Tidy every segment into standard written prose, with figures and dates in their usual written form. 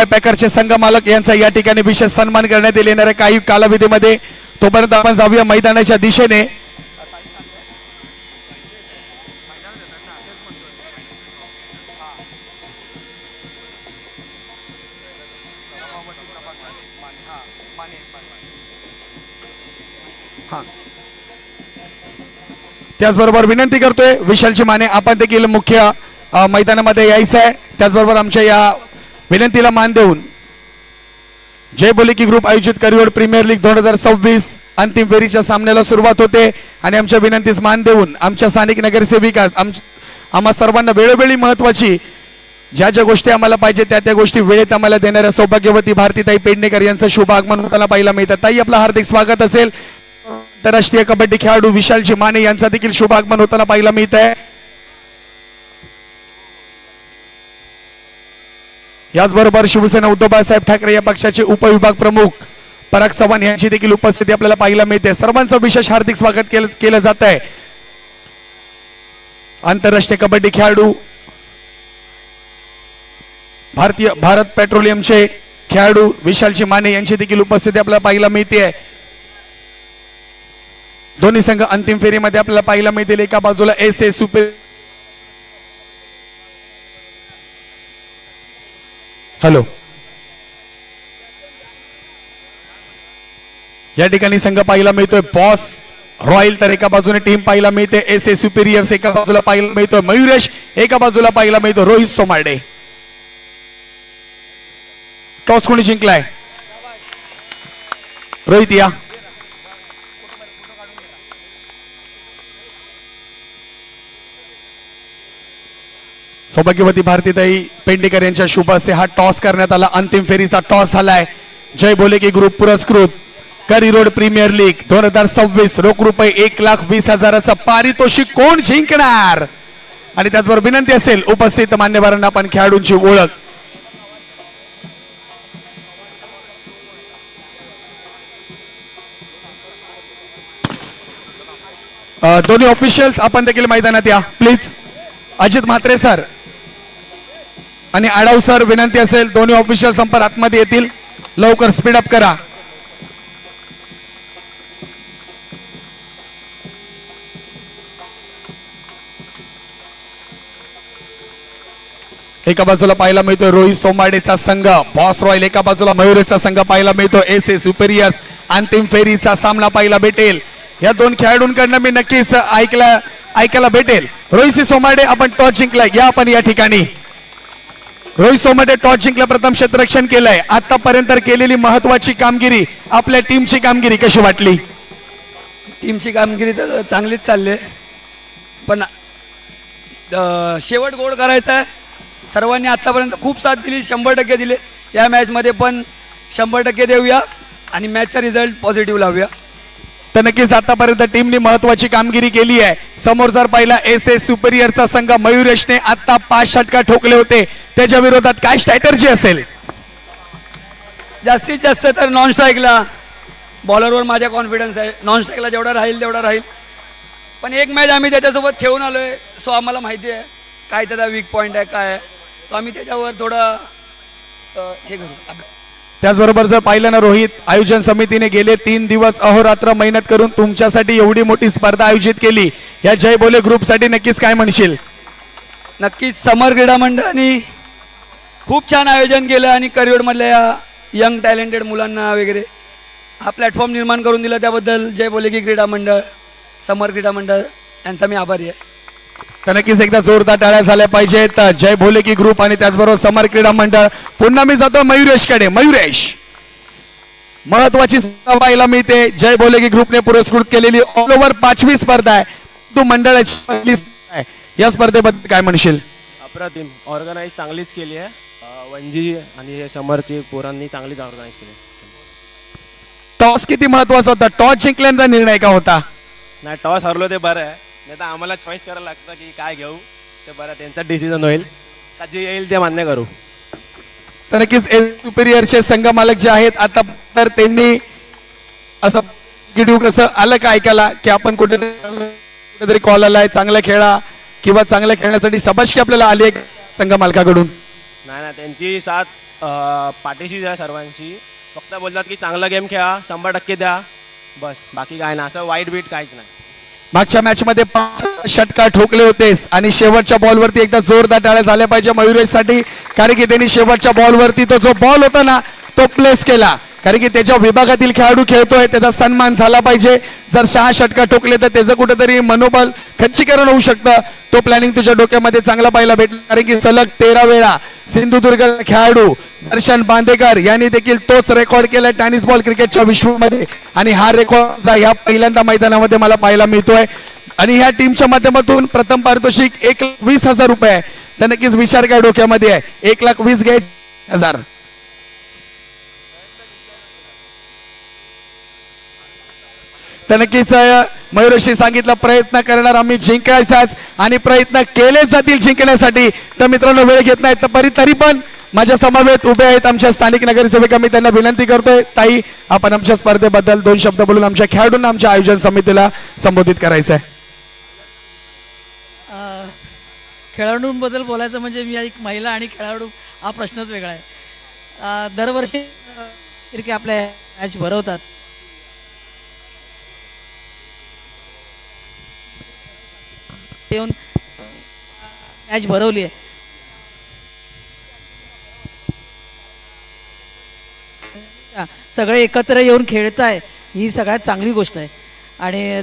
पॅकरचे संघ मालक यांचा या ठिकाणी विशेष सन्मान करण्यात येणार आहे काही कालावधीमध्ये। तोपर्यंत आपण जाऊया मैदानाच्या दिशेने। त्याचबरोबर विनंती करतोय विशालची माने आपण देखील मुख्य मैदानामध्ये यायचं आहे। त्याचबरोबर आमच्या या विनंतीला मान देऊन जय बोले की ग्रुप आयोजित करिअर प्रीमियर लीग 2026 अंतिम फेरीच्या सामन्याला सुरुवात होते आणि आमच्या विनंतीस मान देऊन आमच्या स्थानिक नगरसेविका आम्हा सर्वांना वेळोवेळी महत्त्वाची ज्या ज्या गोष्टी आम्हाला पाहिजे त्या गोष्टी वेळेत आम्हाला देणाऱ्या सौभाग्यवती भारतीताई पेडणेकर यांचं शुभ आगमन होताना पाहायला मिळतं। ताई आपलं हार्दिक स्वागत असेल। आंतरराष्ट्रीय कबड्डी खेळाडू विशालजी माने यांचा देखील शुभ आगमन होताना पाहायला मिळत आहे। याचबरोबर शिवसेना उद्धव बाळासाहेब ठाकरे या पक्षाचे उपविभाग प्रमुख पराग चव्हाण यांची देखील उपस्थिती आपल्याला पाहायला मिळते। सर्वांचं विशेष हार्दिक स्वागत केलं जात आहे। आंतरराष्ट्रीय कबड्डी खेळाडू भारत पेट्रोलियमचे खेळाडू विशालजी माने यांची देखील उपस्थिती आपल्याला पाहायला मिळते। दोन्ही संघ अंतिम फेरीमध्ये आपल्याला पाहायला मिळतील। एका बाजूला एस सुपर हॅलो या ठिकाणी संघ पाहायला मिळतोय बॉस रॉयल, तर एका बाजूने टीम पाहायला मिळते एस सुपेरियर्स, एका बाजूला पाहायला मिळतोय मयुरेश, एका बाजूला पाहायला मिळतो रोहित तोमार्डे। टॉस कोणी जिंकलाय? रोहित या। सौभाग्यवती भारतीताई पेडणेकर यांच्या शुभ हस्ते हा टॉस करण्यात आला। अंतिम फेरीचा टॉस झालाय। जय बोले की ग्रुप पुरस्कृत करी रोड प्रीमियर लीग 2026 रोख रुपये 1,20,000चं पारितोषिक कोण जिंकणार? आणि त्याचबरोबर विनंती असेल उपस्थित मान्यवरांना आपण खेळाडूंची ओळख। दोन्ही ऑफिशियल्स आपण देखील मैदानात या प्लीज। अजित म्हात्रे सर आणि आडाव सर विनंती असेल दोन्ही ऑफिशियल संपर्क आतमध्ये येतील, लवकर स्पीड अप करा। एका बाजूला पाहायला मिळतो रोहित सोमाडेचा संघ बॉस रॉयल, एका बाजूला मयुरेचा संघ पाहायला मिळतो एस सुपेरियर्स। अंतिम फेरीचा सामना पाहायला भेटेल। या दोन खेळाडूंकडनं मी नक्कीच ऐकायला भेटेल। रोहित सोमाडे आपण टॉस जिंकलाय, या आपण या ठिकाणी। रोहित सोमाडे टॉस जिंकला, प्रथम क्षेत्ररक्षण केलंय। आतापर्यंत केलेली महत्वाची कामगिरी, आपल्या टीमची कामगिरी कशी वाटली? टीमची कामगिरी तर चांगलीच चालली आहे, पण शेवट गोड करायचा आहे। सर्वांनी आतापर्यंत खूप साथ दिली, 100% दिले। या मॅचमध्ये पण 100% देऊया आणि मॅचचा रिझल्ट पॉझिटिव्ह लावूया। तर नक्कीच आतापर्यंत टीमने महत्वाची कामगिरी केली आहे। समोर जर पाहिला एस सुपेरियरचा संघ मयुरेशने आता 5 षटका ठोकले होते, त्याच्या विरोधात काय स्ट्रॅटर्जी असेल? जास्तीत जास्त तर नॉन स्ट्राईकला बॉलरवर माझा कॉन्फिडन्स आहे। नॉन स्ट्राईकला जेवढा राहील तेवढा राहील, पण एक मॅच आम्ही त्याच्यासोबत खेळून आलोय, सो आम्हाला माहिती आहे काय त्याचा वीक पॉईंट आहे काय आहे, तो आम्ही त्याच्यावर थोडं हे करू। त्याचबरोबर जर पाहिलं ना रोहित, आयोजन समितीने गेले 3 दिवस अहोरात्र मेहनत करून तुमच्यासाठी एवढी मोठी स्पर्धा आयोजित केली, या जय बोले ग्रुपसाठी नक्कीच काय म्हणशील? नक्कीच समर क्रीडा मंडळाने खूप छान आयोजन केलं आणि करिअरमधल्या या यंग टॅलेंटेड मुलांना वगैरे हा प्लॅटफॉर्म निर्माण करून दिला, त्याबद्दल जय बोले की क्रीडा मंडळ, समर क्रीडा मंडळ यांचा मी आभारी आहे। तर नक्कीच एकदा जोरदार टाळ्या झाल्या पाहिजेत जय बोले की ग्रुप आणि त्याचबरोबर समर क्रीडा मंडळ। पुन्हा मी जातो मयुरेशकडे। मयुरेश, महत्वाची स्पर्धा पाहायला मिळते, जय बोले की ग्रुपने पुरस्कृत केलेली ऑल ओव्हर 5वी स्पर्धा आहे, तू मंडळाची आहे, या स्पर्धेबद्दल काय म्हणशील? अप्रतिम ऑर्गनाइज चांगलीच केली आहे, वंजी आणि समरची पोरांनी चांगलीच ऑर्गनाइज केली। टॉस किती महत्वाचा होता? टॉस जिंकल्यानंतर निर्णय का होता? नाही, टॉस हरलो ते बरं आहे, नाही तर आम्हाला चॉईस करायला लागतं की काय घेऊ ते बरं, त्यांचा डिसिजन होईल, का जे येईल ते मान्य करू। तर नक्कीच सुपेरियरचे संघ मालक जे आहेत आता तर त्यांनी असं कसं आलं का ऐकायला की आपण कुठेतरी कॉल आलाय चांगला खेळा किंवा चांगल्या खेळण्यासाठी शाबासकी आपल्याला आली आहे संघ मालकाकडून? नाही ना, त्यांची साथ पाठीशी आहे सर्वांची. फक्त बोलतात की चांगला गेम खेळा, 100% द्या, बस. बाकी काय ना, असं वाईट बीट काहीच नाही. मागच्या मॅच मध्ये 5 षटकार ठोकले होतेस आणि शेवटच्या बॉलवरती एकदा जोरदार टाळ्या झाल्या पाहिजे मयुरेशसाठी, कारण की त्यांनी शेवटच्या बॉलवरती तो जो बॉल होता ना तो प्लेस केला, कारण की त्याच्या विभागातील खेळाडू खेळतोय, त्याचा सन्मान झाला पाहिजे. जर 6 षटकार ठोकले तर त्याचं कुठेतरी मनोबल खच्चीकरण होऊ शकतं. तो प्लॅनिंग तुझ्या डोक्यामध्ये चांगला पाहायला भेटला, कारण की सलग 13 वेळा सिंधुदुर्ग खेळाडू दर्शन बांदेकर यांनी देखील तोच रेकॉर्ड केलाय टेनिस बॉल क्रिकेटच्या विश्वामध्ये, आणि हा रेकॉर्ड ह्या पहिल्यांदा मैदानामध्ये मला पाहायला मिळतोय. आणि ह्या टीमच्या माध्यमातून प्रथम पारितोषिक 1,20,000 रुपये आहे. तर नक्कीच विचार काय डोक्यामध्ये आहे, 1,20,000. तर नक्कीच मयुरेशशी सांगितलं प्रयत्न करणार आम्ही जिंकायचाच, आणि प्रयत्न केले जातील जिंकण्यासाठी. तर मित्रांनो वेळ घेत नाही तरी पण माझ्या समवेत उभे आहेत आमच्या स्थानिक नगरसेविका. मी त्यांना विनंती करतोय, ताई आपण आमच्या स्पर्धेबद्दल 2 शब्द बोलून आमच्या खेळाडूंना आमच्या आयोजन समितीला संबोधित करायचं आहे. खेळाडूंबद्दल बोलायचं म्हणजे मी एक महिला आणि खेळाडू हा प्रश्नच वेगळा आहे. दरवर्षी की आपल्या मॅच भरवतात, येऊन मॅच भरवली आहे. सगळे एकत्र येऊन खेळताय ही सगळ्यात चांगली गोष्ट आहे. आणि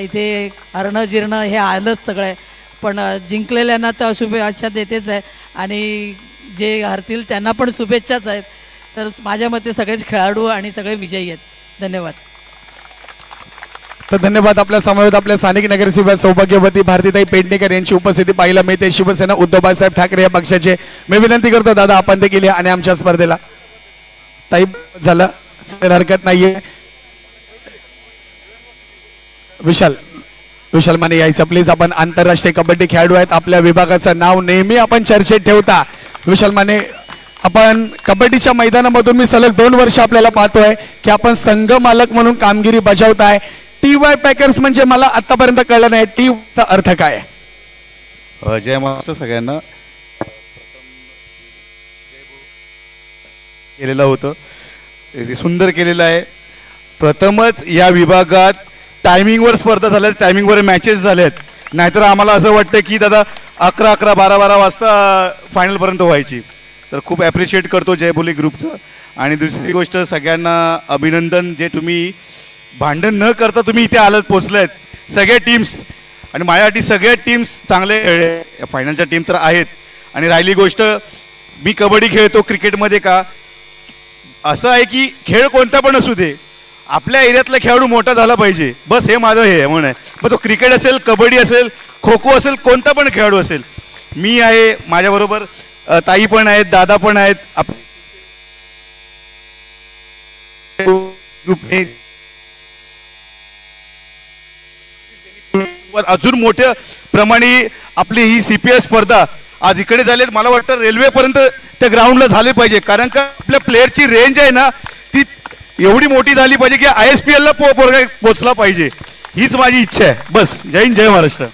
इथे हरणं जिरणं हे आलंच सगळं आहे, पण जिंकलेल्यांना तर शुभेच्छा देतेच आहे, आणि जे हरतील त्यांना पण शुभेच्छाच आहेत. तर माझ्या मते सगळेच खेळाडू आणि सगळे विजयी आहेत. धन्यवाद. तर धन्यवाद. आपल्या समवेत आपल्या स्थानिक नगरसेविका सौभाग्यवती भारतीताई पेडणेकर यांची उपस्थिती पाहायला मिळते. शिवसेना उद्धव बाळासाहेब ठाकरे या पक्षाचे. मी विनंती करतो दादा आपण देखील या आणि आमच्या स्पर्धेला. ताई झालं, हरकत नाहीये. विशाल माने यायचं प्लीज. आपण आंतरराष्ट्रीय कबड्डी खेळाडू आहेत, आपल्या विभागाचं नाव नेहमी आपण चर्चेत ठेवता. विशाल माने, आपण कबड्डीच्या मैदानामधून मी सलग 2 वर्ष आपल्याला पाहतोय की आपण संघ मालक म्हणून कामगिरी बजावताय. TY पॅकर्स म्हणजे मला आतापर्यंत कळलं नाही, टी चा अर्थ काय आहे? जय महाराष्ट्र सगळ्यांना. केलेलं होतं ते सुंदर केलेलं आहे. प्रथमच या विभागात टायमिंगवर स्पर्धा झाल्यात, टायमिंगवर मॅचेस झाल्यात. नाहीतर आम्हाला असं वाटतं की दादा 11-11, 12-12 वाजता फायनलपर्यंत व्हायची. तर खूप ॲप्रिशिएट करतो जय बोली ग्रुपचं. आणि दुसरी गोष्ट, सगळ्यांना अभिनंदन, जे तुम्ही भांडण न करता तुम्ही इथे आलात, पोचलात सगळ्या टीम्स. आणि माझ्यासाठी सगळ्या टीम्स चांगले खेळले, फायनलच्या टीम तर आहेत. आणि राहिली गोष्ट, मी कबड्डी खेळतो क्रिकेटमध्ये का, असं आहे की खेळ कोणता पण असू दे, आपल्या एरियातला खेळाडू मोठा झाला पाहिजे, बस हे माझं हे म्हणून आहे. मग तो क्रिकेट असेल, कबड्डी असेल, खो खो असेल, कोणता पण खेळाडू असेल. मी आहे, माझ्याबरोबर ताई पण आहेत, दादा पण आहेत. अजून मोठ्या प्रमाणे आपली ही CPS स्पर्धा आज इकडे झाली. मला वाटतं रेल्वेपर्यंत त्या ग्राउंडला झाले पाहिजे, कारण का आपल्या प्लेअरची रेंज आहे ना ती एवढी मोठी झाली पाहिजे की ISPL ला पोचला पाहिजे. हीच माझी इच्छा आहे. बस. जय हिंद, जय महाराष्ट्र.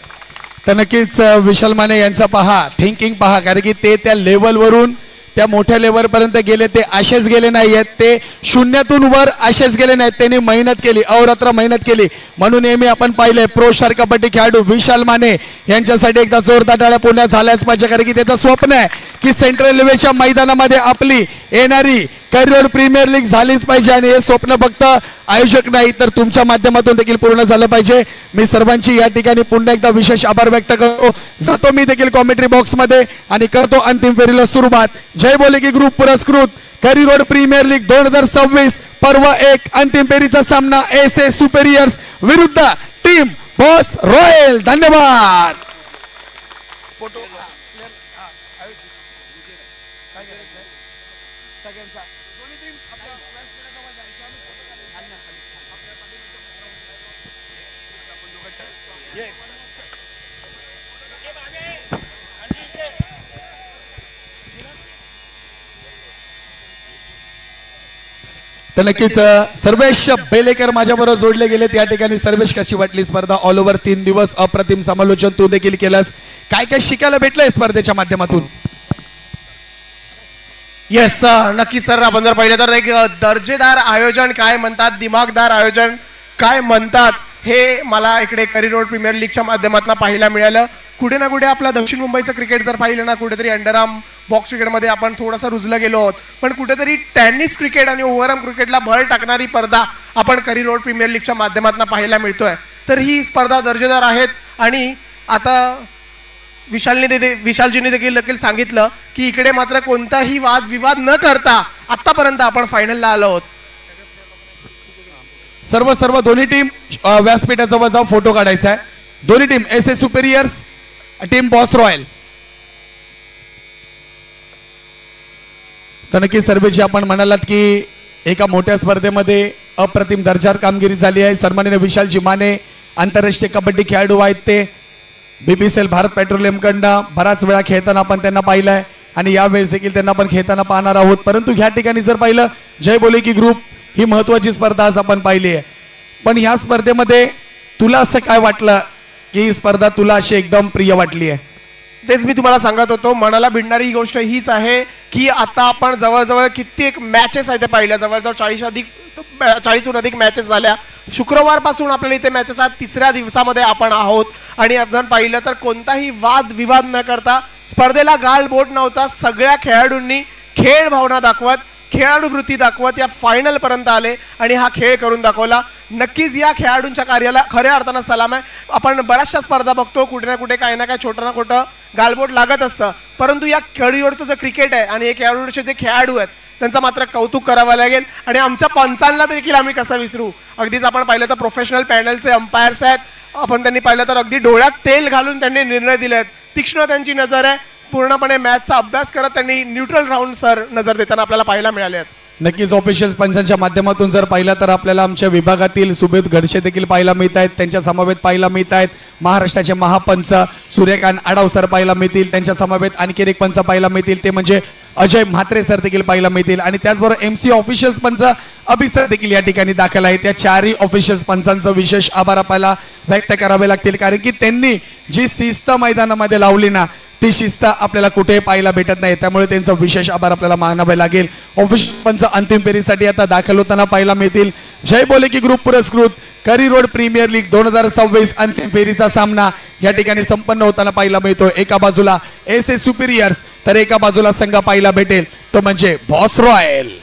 तर नक्कीच विशाल माने यांचा पहा, थिंकिंग पहा, कारण की ते त्या लेवलवरून त्या मोठ्या लेवलपर्यंत गेले. ते असेच गेले नाही आहेत, ते शून्यातून वर असेच गेले नाहीत. त्यांनी मेहनत केली, अहोरात्र मेहनत केली. म्हणून नेहमी आपण पाहिले प्रो स्टार कबड्डी खेळाडू विशाल माने यांच्यासाठी एकदा जोरदार टाळ्या पुण्यात झाल्याच पाहिजे, कारण की त्याचं स्वप्न आहे की सेंट्रल रेल्वेच्या मैदानामध्ये आपली येणारी करिअर प्रीमियर लीग झालीच पाहिजे. आणि हे स्वप्न फक्त आयोजक नाही तर तुमच्या माध्यमातून देखील पूर्ण झालं पाहिजे. मी सर्वांची या ठिकाणी पुन्हा एकदा विशेष आभार व्यक्त करतो. जातो मी देखील कॉमेंट्री बॉक्समध्ये आणि करतो अंतिम फेरीला सुरुवात. जय बोले की ग्रुप पुरस्कृत करिअर प्रीमियर लीग 2026 पर्व 1 अंतिम फेरीचा सामना SA सुपेरियर्स विरुद्ध टीम बॉस रॉयल. धन्यवाद. तर नक्कीच सर्वेश बेलेकर माझ्याबरोबर जोडले गेले. त्या ठिकाणी सर्वेश, कशी वाटली स्पर्धा? ऑल ओव्हर 3 दिवस अप्रतिम समालोचन तू देखील केलंस. काय काय शिकायला भेटलंय स्पर्धेच्या माध्यमातून? येस नक्कीच सर. आपण जर पाहिलं तर एक दर्जेदार आयोजन काय म्हणतात, दिमागदार आयोजन काय म्हणतात, हे मला इकडे करी रोड प्रीमियर लीगच्या माध्यमातून पाहायला मिळालं. कुठे ना कुठे आपला दक्षिण मुंबईचं क्रिकेट जर पाहिलं ना, कुठेतरी अंडरआर्म बॉक्स क्रिकेटमध्ये आपण थोडासा रुजलं गेलो आहोत, पण कुठेतरी टेनिस क्रिकेट आणि ओव्हरआर्म क्रिकेटला भर टाकणारी स्पर्धा आपण करी रोड प्रीमियर लीगच्या माध्यमातून पाहायला मिळतोय. तर ही स्पर्धा दर्जेदार आहेत. आणि आता विशालजीने देखील सांगितलं की इकडे मात्र कोणताही वाद विवाद न करता आतापर्यंत आपण फायनलला आलो आहोत. सर्व दोन्ही टीम व्यासपीठाजवळ जाऊन फोटो काढायचा आहे. दोन्ही team S Superiors, team Boss Royal. तर नक्कीच सर्वेची आपण म्हणालात की एका मोठ्या स्पर्धेमध्ये अप्रतिम दर्जावर कामगिरी झाली आहे. सन्माननीय विशालजी माने आंतरराष्ट्रीय कबड्डी खेळाडू आहेत. ते BPCL भारत पेट्रोलियमकडनं बराच वेळा खेळताना आपण त्यांना पाहिलंय आणि यावेळेस देखील त्यांना आपण खेळताना पाहणार आहोत. परंतु ह्या ठिकाणी जर पाहिलं जय बोले की ग्रुप ही महत्वाची स्पर्धा आज आपण पाहिली आहे. पण ह्या स्पर्धेमध्ये तुला असं काय वाटलं की ही स्पर्धा तुला अशी एकदम प्रिय वाटली आहे? तेच मी तुम्हाला सांगत होतो. मनाला भिडणारी ही गोष्ट हीच आहे की आता आपण जवळजवळ कित्येक मॅचेस आहेत ते पाहिल्या. जवळजवळ 40हून अधिक मॅचेस झाल्या. शुक्रवारपासून आपल्याला इथे मॅचेस आहेत. 3ऱ्या दिवसामध्ये आपण आहोत. आणि जर पाहिलं तर कोणताही वाद विवाद न करता स्पर्धेला गालबोट नव्हता. सगळ्या खेळाडूंनी खेळ भावना दाखवत, खेळाडू वृत्ती दाखवत या फायनल पर्यंत आले आणि हा खेळ करून दाखवला. नक्कीच या खेळाडूंच्या कार्याला खऱ्या अर्थानं सलाम आहे. आपण बऱ्याचशा स्पर्धा बघतो, कुठे ना कुठे काही ना काही छोटं ना खोटं गालबोट लागत असतं. परंतु या खेळीवरचं जे क्रिकेट आहे आणि हे खेळाडूचे जे खेळाडू आहेत त्यांचं मात्र कौतुक करावं लागेल. आणि आमच्या पंचांना देखील आम्ही कसं विसरू. अगदीच आपण पाहिलं तर प्रोफेशनल पॅनलचे अंपायर्स आहेत. आपण त्यांनी पाहिलं तर अगदी डोळ्यात तेल घालून त्यांनी निर्णय दिले आहेत. तीक्ष्ण त्यांची नजर आहे. पूर्णपणे मॅचचा अभ्यास करत त्यांनी न्यूट्रल राहून सर नजर देताना आपल्याला पाहायला मिळाले आहेत. नक्कीच ऑफिशियल पंचांच्या माध्यमातून जर पाहिलं तर आपल्याला आमच्या विभागातील सुबेद घडशे देखील पाहायला मिळत आहेत. त्यांच्या समवेत पाहायला मिळत आहेत महाराष्ट्राचे महापंच सूर्यकांत आडाव सर पाहायला मिळतील. त्यांच्या समवेत आणखी एक पंच पाहायला मिळतील, ते म्हणजे अजय म्हात्रे सर देखील पाहायला मिळतील. आणि त्याचबरोबर MC ऑफिशियल्स पंच अभि सर देखील या ठिकाणी दाखल आहेत. त्या चारही ऑफिशियल्स पंचांचं विशेष आभार आपल्याला व्यक्त करावे लागतील, कारण की त्यांनी जी शिस्त मैदानामध्ये लावली ना, ती शिस्त आपल्याला कुठे पाहायला भेटत नाही. त्यामुळे त्यांचा विशेष आभार आपल्याला मानावे लागेल. ऑफिशियल पंच अंतिम फेरीसाठी आता दाखल होताना पाहायला मिळतील. जय बोले की ग्रुप पुरस्कृत करी रोड प्रीमियर लीग 2026 अंतिम फेरीचा सामना या ठिकाणी संपन्न होताना पाहायला मिळतो. एका बाजूला SS सुपिरियर्स तर एका बाजूला संघ पाहायला भेटेल तो म्हणजे boss royal.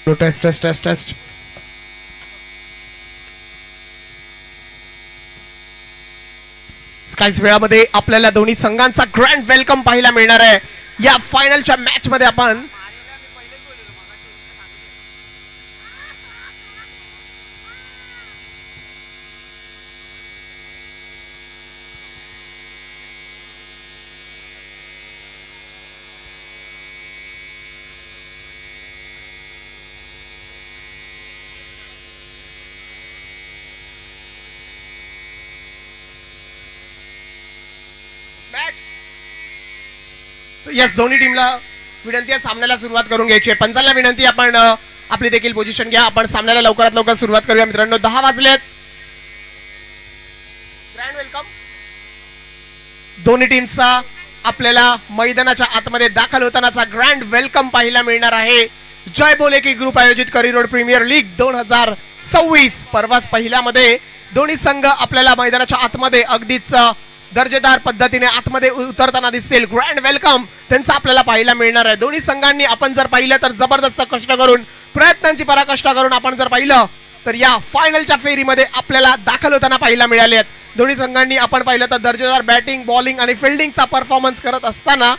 Flow test test test test. काहीच वेळामध्ये आपल्याला दोन्ही संघांचा ग्रँड वेलकम पाहायला मिळणार आहे या फायनलच्या मॅच मध्ये. आपण यस, दोन्ही टीमला विनंती आहे सामन्याला सुरुवात करून घ्यायची आहे. पंचांना विनंती, आपण आपली देखील पोझिशन घ्या. आपण सामन्याला लवकरात लवकर सुरुवात करूया मित्रांनो. 10 वाजलेत. Grand welcome. दोन्ही टीमचा आपल्याला मैदानाच्या आतमध्ये दाखल होतानाचा ग्रँड वेलकम पाहायला मिळणार आहे. जय बोले की ग्रुप आयोजित करी रोड प्रीमियर लीग 2026. परवाच पहिल्यामध्ये दोन्ही संघ आपल्याला मैदानाच्या आतमध्ये अगदीच दर्जेदार पद्धतीने आतमध्ये उतरताना दिसतील. ग्रँड वेलकम त्यांचा आपल्याला पाहायला मिळणार आहे. दोन्ही संघांनी आपण जर पाहिलं तर जबरदस्त कष्ट करून, प्रयत्नांची पराकाष्ठ करून आपण जर पाहिलं तर या फायनलच्या फेरीमध्ये आपल्याला दाखल होताना पाहायला मिळाले आहेत. दोन्ही संघांनी आपण पाहिलं तर दर्जेदार बॅटिंग, बॉलिंग आणि फिल्डिंगचा परफॉर्मन्स करत असताना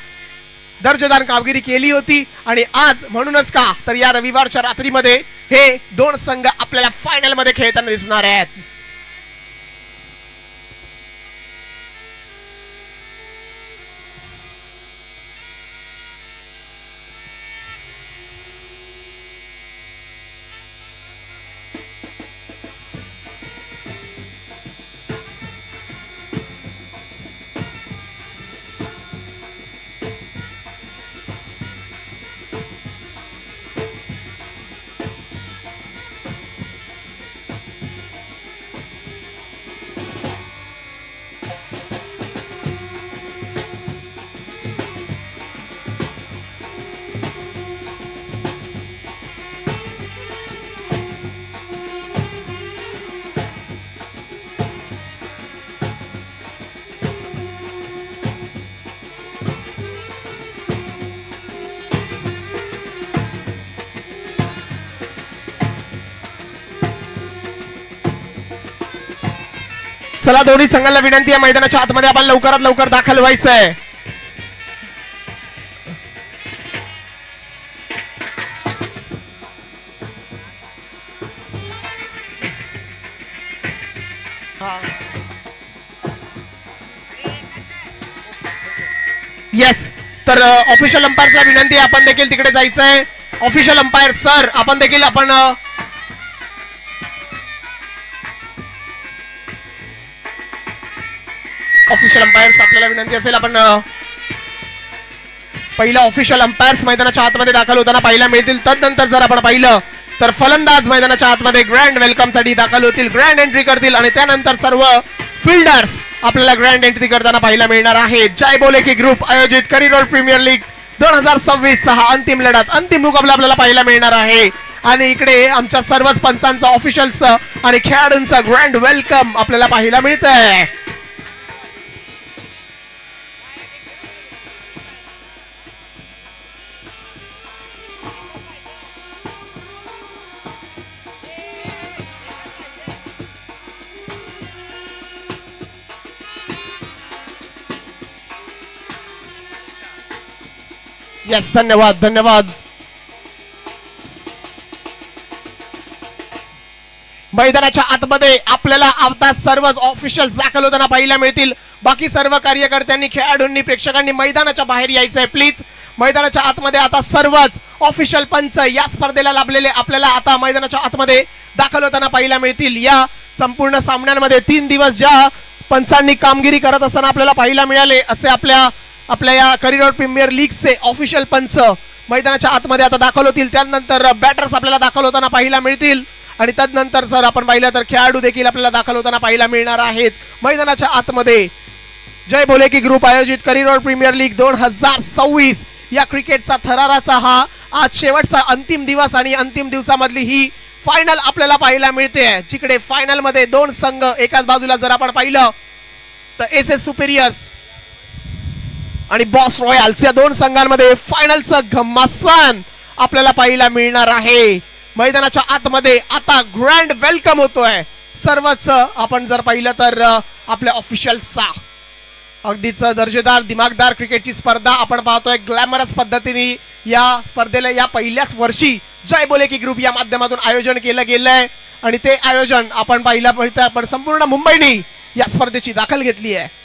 दर्जेदार कामगिरी केली होती. आणि आज म्हणूनच का तर या रविवारच्या रात्रीमध्ये हे दोन संघ आपल्याला फायनल मध्ये खेळताना दिसणार आहेत. चला, दोन्ही संघाला विनंती आहे मैदानाच्या आतमध्ये आपण लवकरात लवकर दाखल व्हायचं आहे. येस, तर ऑफिशियल अंपायर्सला विनंती आहे आपण देखील तिकडे जायचं आहे. ऑफिशियल अंपायर सर, आपण देखील ऑफिशियल अंपायर्स आपल्याला विनंती असेल आपण पहिला ऑफिशियल अंपायर्स मैदानाच्या आतमध्ये दाखल होताना पाहायला मिळतील. तदनंतर जर आपण पाहिलं तर फलंदाज मैदानाच्या आतमध्ये ग्रँड वेलकम साठी दाखल होतील, ग्रँड एंट्री करतील आणि त्यानंतर सर्व फिल्डर्स आपल्याला ग्रँड एंट्री करताना पाहायला मिळणार आहे. जय बोले की ग्रुप आयोजित करी रोड प्रीमियर लीग 2026 चा हा अंतिम लढत, अंतिम मुकाबला आपल्याला पाहायला मिळणार आहे. आणि इकडे आमच्या सर्वच पंचांचा, ऑफिशियल्स आणि खेळाडूंचा ग्रँड वेलकम आपल्याला पाहायला मिळत आहे. येस, धन्यवाद धन्यवाद. मैदानाच्या आतमध्ये आपल्याला आता सर्वच ऑफिशियल दाखल होताना पाहायला मिळतील. बाकी सर्व कार्यकर्त्यांनी, खेळाडूंनी, प्रेक्षकांनी मैदानाच्या बाहेर यायचंय प्लीज. मैदानाच्या आतमध्ये आता सर्वच ऑफिशियल पंच या स्पर्धेला लाभलेले आपल्याला आता मैदानाच्या आतमध्ये दाखल होताना पाहायला मिळतील. या संपूर्ण सामन्यांमध्ये 3 दिवस ज्या पंचांनी कामगिरी करत असताना आपल्याला पाहायला मिळाले असे आपल्या या करी रोड प्रीमियर लीगचे ऑफिशियल पंच मैदानाच्या आतमध्ये आता दाखल होतील. त्यानंतर बॅटर्स आपल्याला दाखल होताना पाहायला मिळतील आणि तदनंतर जर आपण पाहिलं तर खेळाडू देखील आपल्याला दाखल होताना पाहायला मिळणार आहेत मैदानाच्या आतमध्ये. जय बोले की ग्रुप आयोजित करी रोड प्रीमियर लीग 2026 या क्रिकेटचा थराराचा हा आज शेवटचा अंतिम दिवस आणि अंतिम दिवसामधली ही फायनल आपल्याला पाहायला मिळते. जिकडे फायनल मध्ये दोन संघ एकाच बाजूला जर आपण पाहिलं तर एसएस सुपेरियर्स आणि बॉस रॉयल्स या दोन संघांमध्ये फायनलचं घमासान आपल्याला पाहायला मिळणार आहे. मैदानाच्या आतमध्ये आता ग्रँड वेलकम होतोय सर्वच आपण जर पाहिलं तर आपल्या ऑफिशियल्सचा अगदीच दर्जेदार दिमागदार क्रिकेटची स्पर्धा आपण पाहतोय ग्लॅमरस पद्धतीने या स्पर्धेला या पहिल्याच वर्षी जय बोले की ग्रुप या माध्यमातून आयोजन केलं गेलंय आणि ते आयोजन आपण पाहिलं आपण संपूर्ण मुंबईने या स्पर्धेची दाखल घेतली आहे.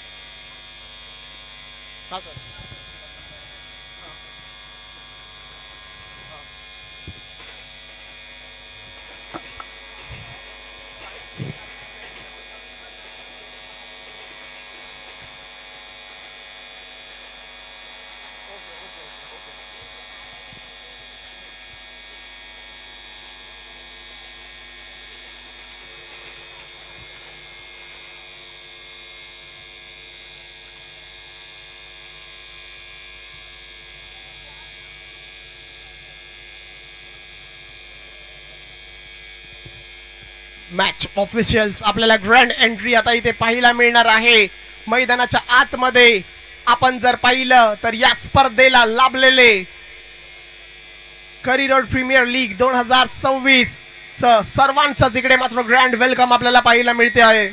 मॅच ऑफिशियल्स आपल्याला ग्रँड एंट्री आता इथे पाहायला मिळणार आहे मैदानाच्या आतमध्ये. आपण जर पाहिलं तर या स्पर्धेला लाभलेले करी रोड प्रीमियर लीग 2026 सर्वांचंच इकडे मात्र ग्रँड वेलकम आपल्याला पाहायला मिळते आहे.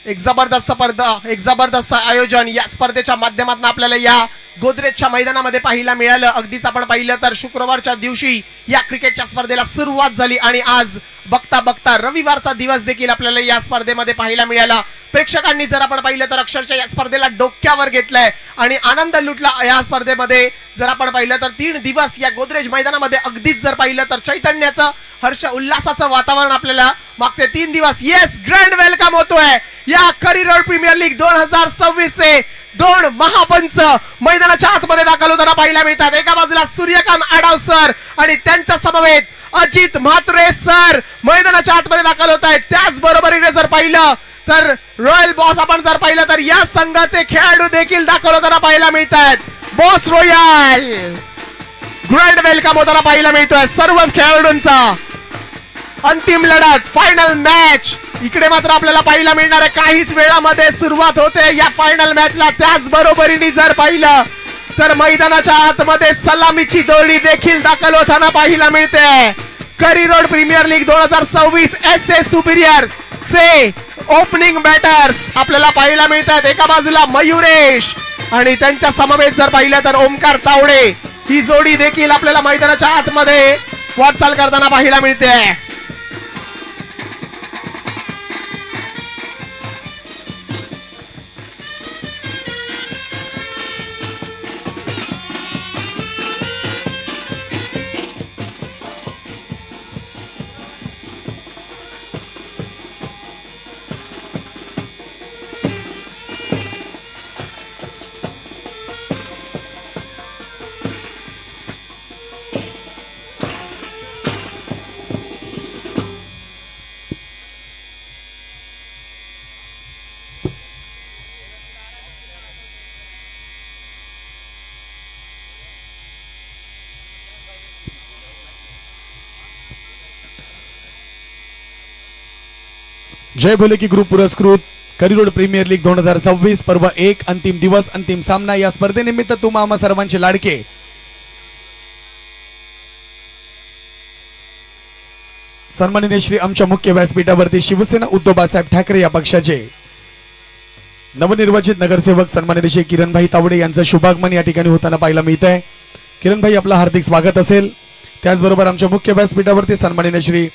एक जबरदस्त स्पर्धा, एक जबरदस्त आयोजन या स्पर्धेच्या माध्यमातून आपल्याला या गोदरेजच्या मैदानामध्ये पाहायला मिळालं. अगदीच आपण पाहिलं तर शुक्रवारच्या दिवशी या क्रिकेटच्या स्पर्धेला सुरुवात झाली आणि आज बघता बघता रविवारचा दिवस देखील आपल्याला या स्पर्धेमध्ये पाहायला मिळाला. प्रेक्षकांनी जर आपण पाहिलं तर अक्षरशः या स्पर्धेला डोक्यावर घेतलंय आणि आनंद लुटला. या स्पर्धेमध्ये जर आपण पाहिलं तर 3 दिवस या गोदरेज मैदानामध्ये अगदीच जर पाहिलं तर चैतन्याचं हर्ष उल्हासाचं वातावरण आपल्याला मागचे 3 दिवस येस ग्रँड वेलकम होतोय. या करी रोड प्रीमियर लीग 2026 चे 2 महापंच मैदानाच्या आतमध्ये दाखल होताना पाहायला मिळतात. एका बाजूला सूर्यकांत आडाव सर आणि त्यांच्या समवेत अजित म्हात्रे सर मैदानाच्या आतमध्ये दाखल होत आहेत. त्याच बरोबरीने जर पाहिलं तर रॉयल बॉस आपण जर पाहिलं तर या संघाचे खेळाडू देखील दाखल होताना पाहायला मिळत आहेत. बॉस रॉयल ग्रँड वेलकम होताना पाहायला मिळतोय सर्वच खेळाडूंचा. अंतिम लढत फायनल मॅच इकडे मात्र आपल्याला पाहायला मिळणार आहे. काहीच वेळामध्ये सुरुवात होते या फायनल मॅचला. त्याच बरोबरीने जर पाहिलं तर मैदानाच्या आतमध्ये सलामीची दोरी देखील दाखल होताना पाहायला मिळते. Curry Road premier league 2026 SA superior चे ओपनिंग बॅटर्स आपल्याला पाहायला मिळतात. एका बाजूला मयुरेश आणि त्यांच्या समवेत जर पाहिलं तर ओमकार तावडे ही जोडी देखील आपल्याला मैदानाच्या आतमध्ये वाटचाल करताना पाहायला मिळते. जय भोले की ग्रुप पुरस्कृत करी रोड प्रीमियर लीग 2026 पर्व 1 अंतिम दिवस अंतिम सामना. या स्पर्धेनिमित्त तुम्हा आम्हा सर्वांचे लाडके सन्माननीय श्री आमच्या मुख्य व्यासपीठावरती शिवसेना उद्धव बाळासाहेब ठाकरे या पक्षाचे नवनिर्वाचित नगरसेवक सन्माननीय श्री किरणभाई तावडे यांचं शुभागमन या ठिकाणी होताना पाहायला मिळत आहे. किरणभाई आपलं हार्दिक स्वागत असेल. त्याचबरोबर आमच्या मुख्य व्यासपीठावरती सन्माननीय श्री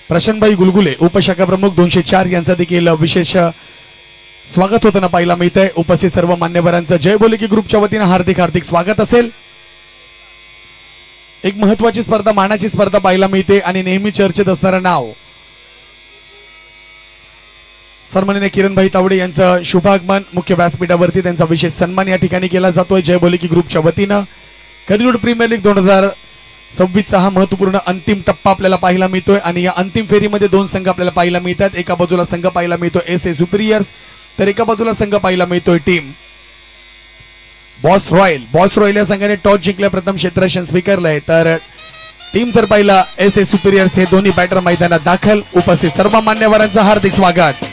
प्रशांतभाई गुलगुले उपशाखा प्रमुख 204 यांचा देखील विशेष स्वागत होताना पाहायला मिळत आहे. उपस्थित सर्व मान्यवरांचं जय बोले की ग्रुपच्या वतीनं हार्दिक हार्दिक स्वागत असेल. एक महत्वाची स्पर्धा मानाची स्पर्धा पाहायला मिळते आणि नेहमी चर्चेत असणारं नाव सन्माननीय किरणभाई तावडे यांचं शुभागमन मुख्य व्यासपीठावरती त्यांचा विशेष सन्मान या ठिकाणी केला जातोय जय बोले की ग्रुपच्या वतीनं. करी रोड प्रीमियर लीग 2026 हा महत्वपूर्ण अंतिम टप्पा आपल्याला पाहायला मिळतोय आणि या अंतिम फेरीमध्ये 2 संघ आपल्याला पाहायला मिळतात. एका बाजूला संघ पाहायला मिळतो एसए सुपिरियर्स तर एका बाजूला संघ पाहायला मिळतोय team Boss royal. Boss royal या संघाने टॉस जिंकल्या प्रथम क्षेत्ररक्षण स्वीकारलंय तर टीम जर पाहिला एसए सुपिरियर्स हे दोन्ही बॅटर मैदानात दाखल. उपस्थित सर्व मान्यवरांचं हार्दिक स्वागत.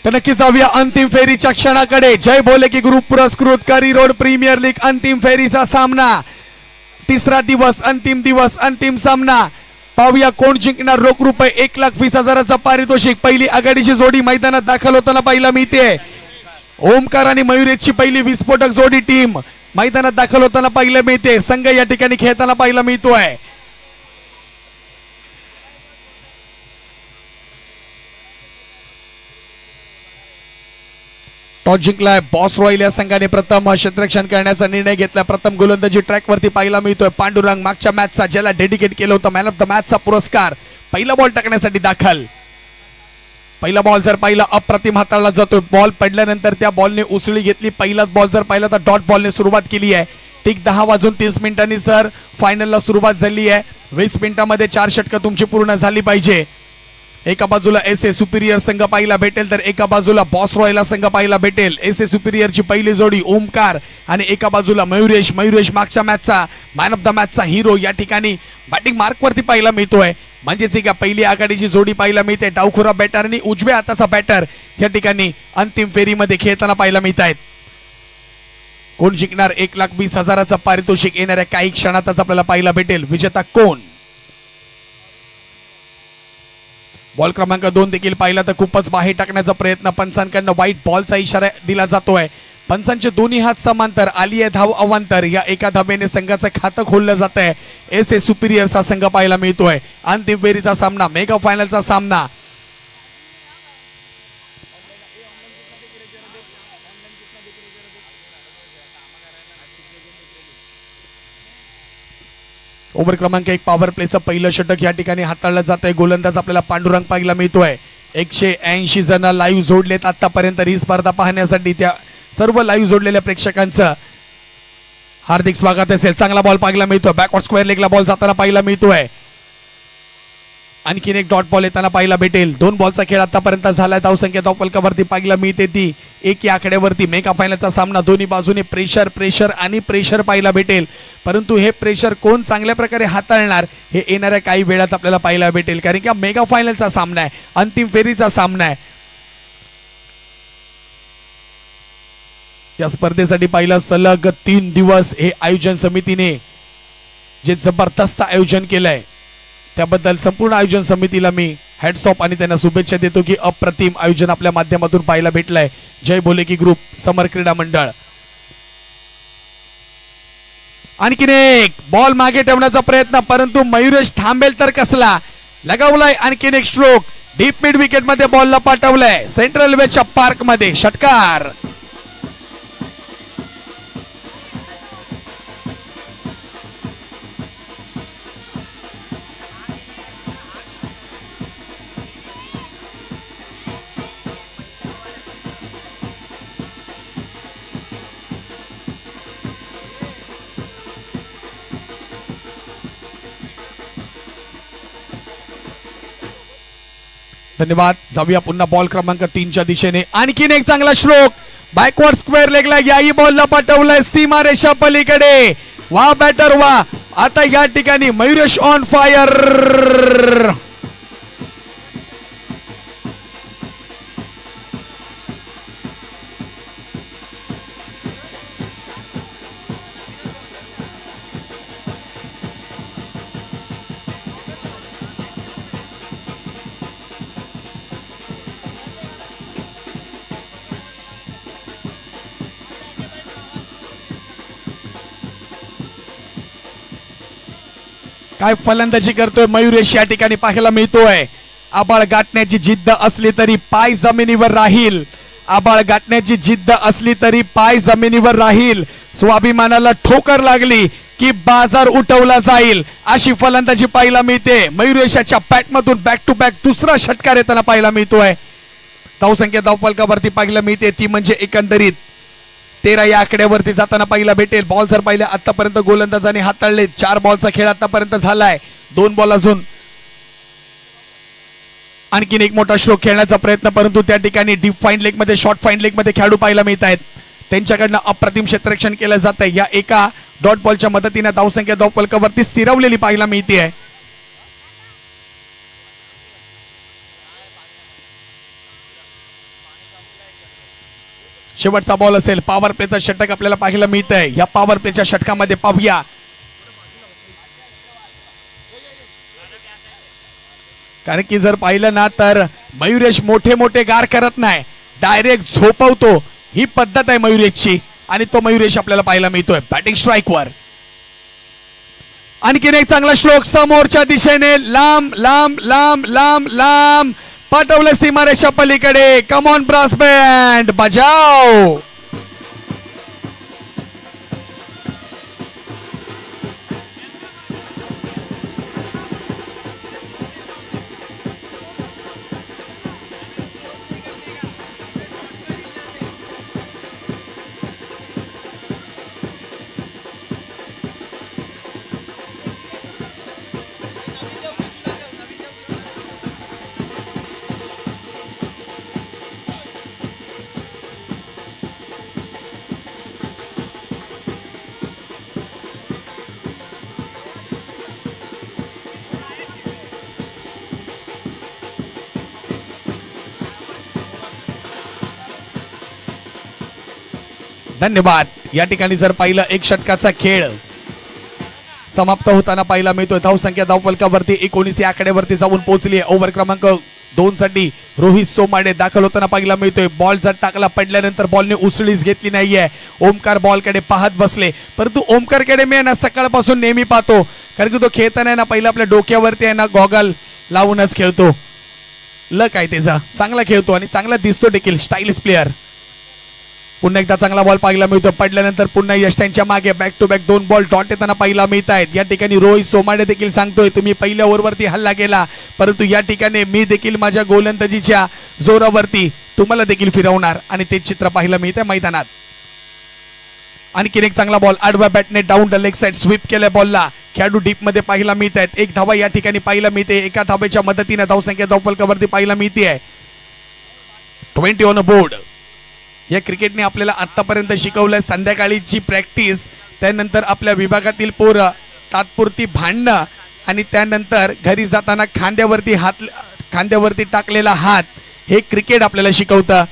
तर नक्की जाऊया अंतिम फेरीच्या क्षणाकडे. जय बोले की ग्रुप पुरस्कृत करी रोड प्रीमियर लीग अंतिम फेरीचा सामना. तिसरा दिवस, अंतिम दिवस, अंतिम सामना. पाहूया कोण जिंकणार. रोख रुपये 1,20,000चा पारितोषिक. पहिली आघाडीची जोडी मैदानात दाखल होताना पाहायला मिळते. ओमकार आणि मयुरेशची पहिली विस्फोटक जोडी टीम मैदानात दाखल होताना पाहायला मिळते. संघ या ठिकाणी खेळताना पाहायला मिळतोय. टॉस जिंकलाय बॉस रॉयल या संघाने. प्रथम क्षेत्ररक्षण करण्याचा निर्णय घेतला. प्रथम गोलंदाजी ट्रॅक वरती पाहायला मिळतोय. पांडुरंग मागच्या मॅचचा ज्याला डेडिकेट केलं होतं मॅन ऑफ द मॅचचा पुरस्कार पहिला बॉल टाकण्यासाठी दाखल. पहिला बॉल जर पाहिला अप्रतिम हाताळला जातोय. बॉल पडल्यानंतर त्या बॉलने उसळी घेतली. पहिलाच बॉल जर पाहिला तर डॉट बॉलने सुरुवात केली आहे. ठीक 10:30 सर फायनलला सुरुवात झाली आहे. 20 मिनिटांमध्ये 4 षटकं तुमची पूर्ण झाली पाहिजे. एका बाजूला एस ए सुपिरियर संघ पाहायला भेटेल तर एका बाजूला बॉस रॉयला संघ पाहायला भेटेल. एस ए सुपिरियरची पहिली जोडी ओमकार आणि एका बाजूला मयुरेश. मयुरेश मागच्या मॅचचा मॅन ऑफ द मॅचचा हिरो या ठिकाणी बॅटिंग मार्क वरती पाहायला मिळतोय. म्हणजेच का पहिली आघाडीची जोडी पाहायला मिळते. डावखुरा बॅटर आणि उजव्या हाताचा बॅटर या ठिकाणी अंतिम फेरीमध्ये खेळताना पाहायला मिळत आहेत. कोण जिंकणार. 1,20,000चा पारितोषिक येणाऱ्या काही क्षणातच आपल्याला पाहायला भेटेल. विजेता कोण. बॉल क्रमांक 2 देखील पाहिला तर खूपच बाहेर टाकण्याचा प्रयत्न. पंचांकडनं व्हाईट बॉलचा इशारा दिला जातोय. पंचांचे दोन्ही हात समांतर. आली आहे धाव अवांतर. या एका धावेने संघाचं खातं खोललं जात आहे. एस ए सुपिरियरचा संघ पाहायला मिळतोय. अंतिम फेरीचा सामना, मेगा फायनलचा सामना. ओव्हर क्रमांक 1 पॉवर प्लेचं पहिलं षटक या ठिकाणी हाताळलं जात आहे. गोलंदाज आपल्याला पांडुरंग पाहायला मिळतोय. 180 जण लाईव्ह जोडलेत आतापर्यंत ही स्पर्धा पाहण्यासाठी. त्या सर्व लाईव्ह जोडलेल्या प्रेक्षकांचं हार्दिक स्वागत असेल. चांगला बॉल पाहायला मिळतोय. बॅकवर्ड स्क्वेअर लेगला बॉल जाताना पाहायला मिळतोय. आणखीन एक डॉट बॉल येताना पाहायला भेटेल. 2 बॉलचा खेळ आतापर्यंत झालाय. धावसंख्या धावफलकावरती पाहायला मिळते ती 1 या आकड्यावरती. मेगा फायनलचा सामना. दोन्ही बाजूने प्रेशर प्रेशर आणि प्रेशर पाहायला भेटेल. परंतु हे प्रेशर कोण चांगल्या प्रकारे हाताळणार हे येणाऱ्या काही वेळात आपल्याला पाहायला भेटेल. कारण की मेगा फायनलचा सामना आहे. अंतिम फेरीचा सामना आहे. या स्पर्धेसाठी पाहिला सलग 3 दिवस हे आयोजन समितीने जे जबरदस्त आयोजन केलंय त्याबद्दल संपूर्ण आयोजन समितीला मी हॅट्स ऑफ आणि त्यांना शुभेच्छा देतो की अप्रतिम आयोजन आपल्या माध्यमातून पाहायला भेटलंय. जय बोले की ग्रुप समर क्रीडा मंडळ. आणखीन एक बॉल मागे ठेवण्याचा प्रयत्न परंतु मयुरेश थांबेल तर कसला. लगावलाय आणखीन एक स्ट्रोक. डीप मिड विकेट मध्ये बॉलला पाठवलंय. सेंट्रल वेच्या पार्क मध्ये षटकार. धन्यवाद. जाऊया पुन्हा बॉल क्रमांक 3च्या दिशेने. आणखीन एक चांगला स्ट्रोक. बॅकवर्ड स्क्वेअर लेगला याही बॉलला पाठवलाय सीमा रेषा पलीकडे. वा बॅटर वा. आता या ठिकाणी मयुरेश ऑन फायर. काय फलंदाजी करतोय मयुरेश या ठिकाणी पाहायला मिळतोय. आबाळ गाठण्याची जिद्द असली तरी पाय जमिनीवर राहील. आबाळ गाठण्याची जिद्द असली तरी पाय जमिनीवर राहील. स्वाभिमानाला ठोकर लागली की बाजार उठवला जाईल अशी फलंदाजी पाहायला मिळते. मयुरेशाच्या बॅटमधून बॅक टू बॅक दुसरा षटकार येताना पाहायला मिळतोय. धावसंख्या धावफलकावरती पाहायला मिळते ती म्हणजे एकंदरीत 13 या आकड्यावरती जाताना पाहायला भेटेल. बॉल जर पाहिलं आतापर्यंत गोलंदाजाने हाताळले. 4 बॉलचा खेळ आतापर्यंत झालाय. 2 बॉल अजून. आणखीन एक मोठा स्ट्रोक खेळण्याचा प्रयत्न परंतु त्या ठिकाणी डीप फाईन लेग मध्ये शॉर्ट फाईन लेग मध्ये खेळाडू पाहायला मिळत आहेत. त्यांच्याकडनं अप्रतिम क्षेत्ररक्षण केलं जात आहे. या एका डॉट बॉलच्या मदतीने धावसंख्या धावफलकावरती स्थिरवलेली पाहायला मिळते आहे. शेवटचा बॉल असेल. पॉवर प्लेचं षटक आपल्याला पाहायला मिळत आहे. या पॉवर प्लेच्या षटकामध्ये पाहूया कारण की जर पाहिलं ना तर मयुरेश मोठे मोठे गार करत नाही, डायरेक्ट झोपवतो. ही पद्धत आहे मयुरेशची आणि तो मयुरेश आपल्याला पाहायला मिळतोय बॅटिंग स्ट्राईक वर. आणखीन एक चांगला स्ट्रोक समोरच्या दिशेने लांब लांब लांब लांब लांब पाठवलं सीमारेषा पलीकडे. कम ऑन ब्रास बँड बजाव. धन्यवाद. या ठिकाणी जर पाहिलं एक षटकाचा खेळ समाप्त होताना पाहायला मिळतोय. धावसंख्या धावफलकावरती 19 या आकड्यावरती जाऊन पोहोचली आहे. ओव्हर क्रमांक 2 साठी रोहित सोमाडे दाखल होताना पाहायला मिळतोय. बॉल जर टाकला पडल्यानंतर बॉलने उसळीच घेतली नाहीये. ओमकार बॉलकडे पाहत बसले, परंतु ओमकारकडे मी ना सकाळपासून नेहमी पाहतो कारण की तो खेळताना ना पहिला आपल्या डोक्यावरती आहे ना गॉगल लावूनच खेळतो. लक आहे त्याचा, चांगला खेळतो आणि चांगला दिसतो देखील. Stylish player. पुन्हा एकदा चांगला बॉल पाहायला मिळतो. पडल्यानंतर पुन्हा यश त्यांच्या मागे back to back 2 ball dot येताना पाहायला मिळत आहेत. या ठिकाणी रोहित सोमाडे देखील सांगतोय तुम्ही पहिल्या ओव्हरवरती हल्ला केला, परंतु या ठिकाणी मी देखील माझ्या गोलंदाजीच्या जोरावरती तुम्हाला देखील फिरवणार आणि ते चित्र पाहायला मिळतंय मैदानात. आणखीन एक चांगला बॉल आडव्या बॅटने down the leg side sweep केल्या बॉलला. खेळाडू डीप मध्ये पाहायला मिळत आहेत. एक धावा या ठिकाणी पाहायला मिळते. एका धावेच्या मदतीने धावसंख्या धावफलकावरती पाहायला मिळते आहे 20 ऑन अ बोर्ड. या क्रिकेटने आपल्याला आतापर्यंत शिकवलंय संध्याकाळीची प्रॅक्टिस, त्यानंतर आपल्या विभागातील पोरं तात्पुरती भांडणं आणि त्यानंतर घरी जाताना खांद्यावरती टाकलेला हात, हे क्रिकेट आपल्याला शिकवतं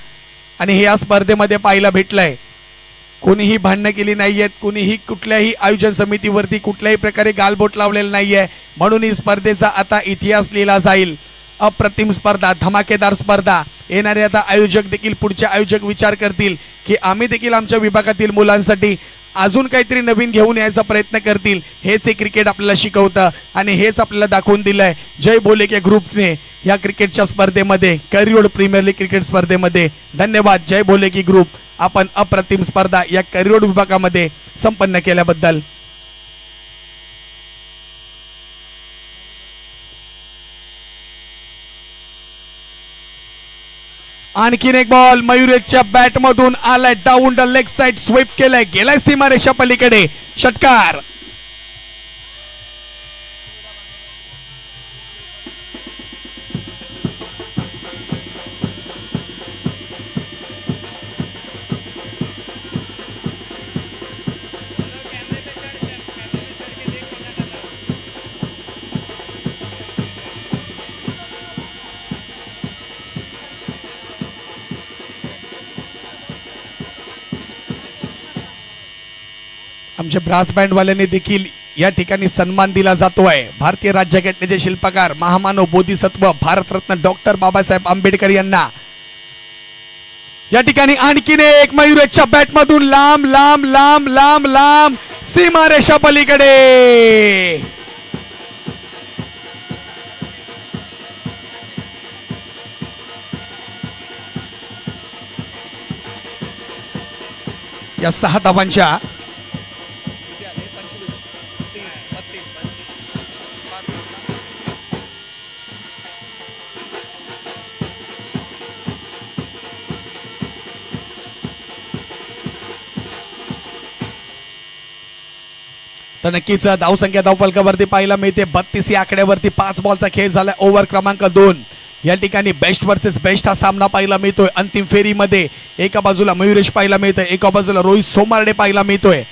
आणि हे या स्पर्धेमध्ये पाहायला भेटलंय. कोणीही भांडणं केली नाहीयेत, कोणीही कुठल्याही आयोजन समितीवरती कुठल्याही प्रकारे गालबोट लावलेलं नाहीये. म्हणून ही स्पर्धेचा आता इतिहास लिहिला जाईल. अप्रतिम स्पर्धा, धमाकेदार स्पर्धा. येणारे आता आयोजक देखील, पुढचे आयोजक विचार करतील की आम्ही देखील आमच्या विभागातील मुलांसाठी अजून काहीतरी नवीन घेऊन यायचा प्रयत्न करतील. हेच एक क्रिकेट आपल्याला शिकवतं आणि हेच आपल्याला दाखवून दिलंय जय बोलेके ग्रुपने या क्रिकेटच्या स्पर्धेमध्ये, करियोड प्रीमियर लीग क्रिकेट स्पर्धेमध्ये. धन्यवाद जय बोलेकी ग्रुप, आपण अप्रतिम स्पर्धा या करियोड विभागामध्ये संपन्न केल्याबद्दल. आणखीन एक बॉल मयुरेशच्या बॅट मधून आलाय, down the leg side sweep केलाय, गेलाय सीमारेषा पलीकडे. षटकार. आमच्या ब्रास बँड वाल्यांनी देखील या ठिकाणी सन्मान दिला जातोय. भारतीय राज्यघटनेचे शिल्पकार महामानव बोधिसत्व भारतरत्न डॉक्टर बाबासाहेब आंबेडकर यांना. या ठिकाणी आणखीन एक मयुरेशच्या बॅट मधून लांब लांब लांब लांब लांब सीमारेषा पलीकडे. या 6 धावांच्या तर नक्कीच धावसंख्या धावफलकावरती पाहायला मिळते 32 या आकड्यावरती. 5 बॉलचा खेळ झाला. ओव्हर क्रमांक 2. या ठिकाणी बेस्ट वर्सेस बेस्ट हा सामना पाहायला मिळतोय. अंतिम फेरीमध्ये एका बाजूला मयुरेश पाहायला मिळतोय, एका बाजूला रोहित सोमार्डे पाहायला मिळतोय.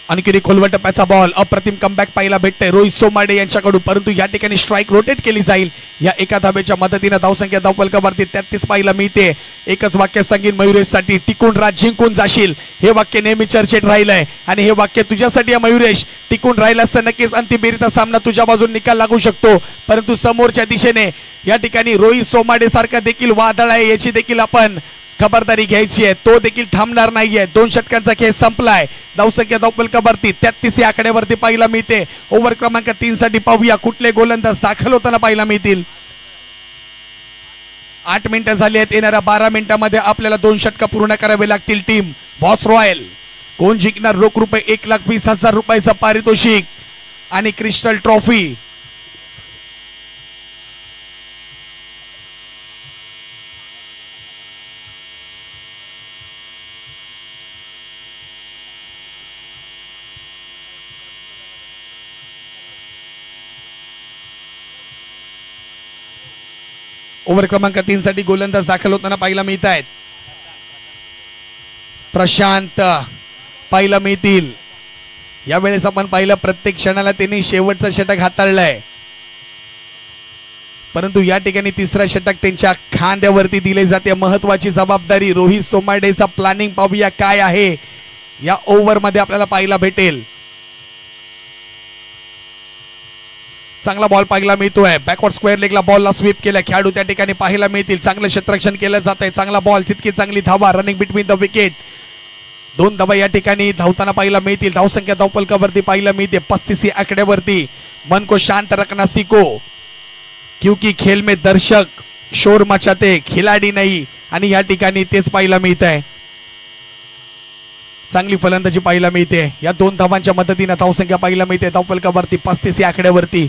आणखी एक खोलवर टप्प्याचा बॉल अप्रतिम कमबॅक पाहायला भेटते रोहित सोमाडे यांच्याकडून, परंतु या ठिकाणी स्ट्राईक रोटेट केली जाईल. या एका धाब्याच्या मदतीने धावसंख्या धावफलकावरती 33 पाहायला मिळते. एकच वाक्य सांगीन मयुरेशसाठी, टिकून राज जिंकून जाशील. हे वाक्य नेहमी चर्चेत राहिलंय आणि हे वाक्य तुझ्यासाठी आहे मयुरेश. टिकून राहिलास तर नक्कीच अंतिम फेरीचा सामना तुझ्या बाजून निकाल लागू शकतो, परंतु समोरच्या दिशेने या ठिकाणी रोहित सोमाडे सारखा देखील वादळ आहे, याची देखील आपण खबरदारी घ्यायची आहे. तो देखील थांबणार नाहीये. 2 षटकांचा खेळ संपलाय. धावसंख्या धावफलकावरती 33 या आकड्यावरती पाहायला मिळते. ओव्हर क्रमांक 3 साठी पाहूया कुठले गोलंदाज दाखल होताना पाहायला मिळतील. 8 मिनिटं झाली आहेत. येणाऱ्या 12 मिनिटांमध्ये आपल्याला 2 षटक पूर्ण करावे लागतील. टीम बॉस रॉयल कोण जिंकणार? रोख रुपये 1,20,000 रुपयाचं पारितोषिक आणि क्रिस्टल ट्रॉफी. ओव्हर क्रमांक 3 साठी गोलंदाज दाखल होताना पाहायला मिळत आहेत. प्रशांत पाहायला मिळतील. यावेळेस आपण पाहिलं प्रत्येक क्षणाला त्यांनी शेवटचं षटक हाताळलंय, परंतु या ठिकाणी तिसरा षटक त्यांच्या खांद्यावरती दिले जाते. महत्वाची जबाबदारी रोहित सोमाडेचा प्लॅनिंग पाहूया काय आहे या ओव्हर मध्ये आपल्याला पाहायला भेटेल. चांगला बॉल पाहायला मिळतोय. बॅकवर्ड स्क्वेअर लेगला बॉलला स्वीप केला. खेळाडू त्या ठिकाणी पाहायला मिळतील. चांगलं क्षेत्ररक्षण केलं जात आहे. चांगला बॉल, तितकी चांगली धावा, रनिंग बिटवीन द विकेट. 2 धावा या ठिकाणी धावताना पाहायला मिळतील. धावसंख्या धावफलकावरती पाहायला मिळते 35 या आकड्यावरती. मन को शांत रखना सीखो क्योंकि खेल में दर्शक शोर मचाते खिलाडी नाही, आणि या ठिकाणी तेच पाहायला मिळत आहे. चांगली फलंदाजी पाहायला मिळते. या 2 धावांच्या मदतीने धावसंख्या पाहायला मिळते धावफलकावरती 35 या आकड्यावरती.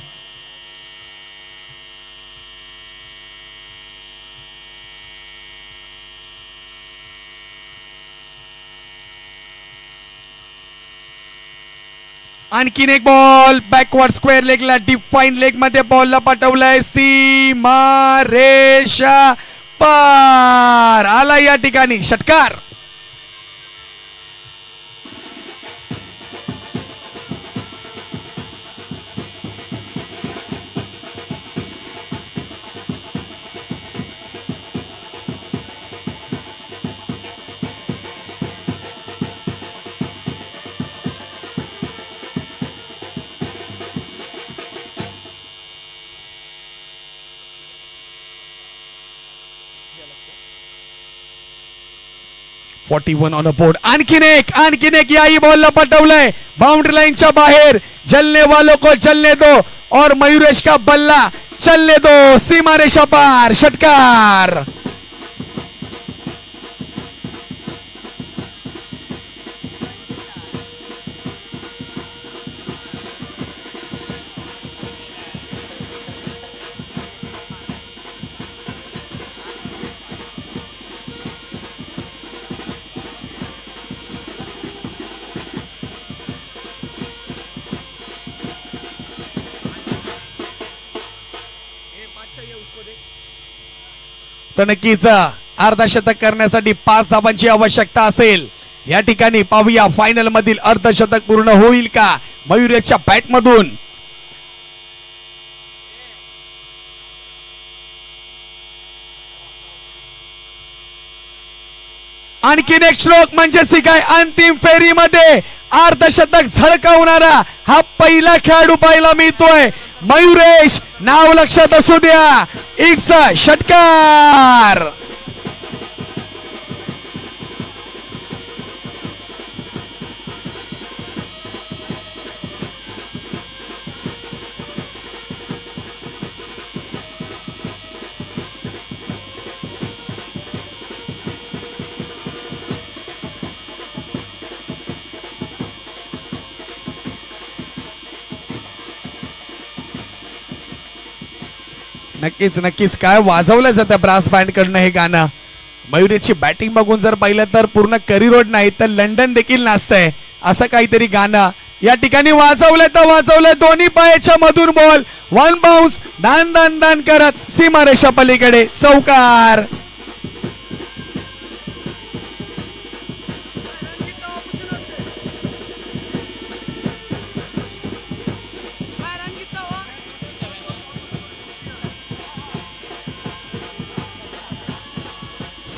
आणखीन एक बॉल बॅकवर्ड स्क्वेअर लेगला डिफाईन लेग मध्ये बॉलला पाठवलाय. सीमा रेषा पार आला या ठिकाणी षटकार. .41 ऑन अ बोर्ड. आणखीन एक याही बॉलला पटवलंय बाउंड्री लाईनच्या बाहेर. जलने वालों को जलने दो और मयुरेश का बल्ला चलने दो. सीमा रेषा पार षटकार. तर नक्कीच अर्धशतक करण्यासाठी 5 धावांची आवश्यकता असेल. या ठिकाणी पाहूया फायनल मधील अर्धशतक पूर्ण होईल का मयुरेशच्या बॅट मधून. आणखीन एक स्ट्रोक म्हणजे काय अंतिम फेरीमध्ये अर्धशतक झळकावणारा हा पहिला खेळाडू पाहायला मिळतोय. मयुरेश नाव लक्षात असू द्या. इट्स अ षटकार. नक्कीच काय वाजवलं जातं ब्रास बँड कडनं हे गाणं. मयुरेशची बॅटिंग बघून जर पाहिलं तर पूर्ण करिरोड नाही तर लंडन देखील नाचतंय असं काहीतरी गाणं या ठिकाणी वाजवलंय. दोन्ही पायाच्या मधून बॉल 1 बाउन्स दान दान दान करत सीमारेषा पलीकडे चौकार.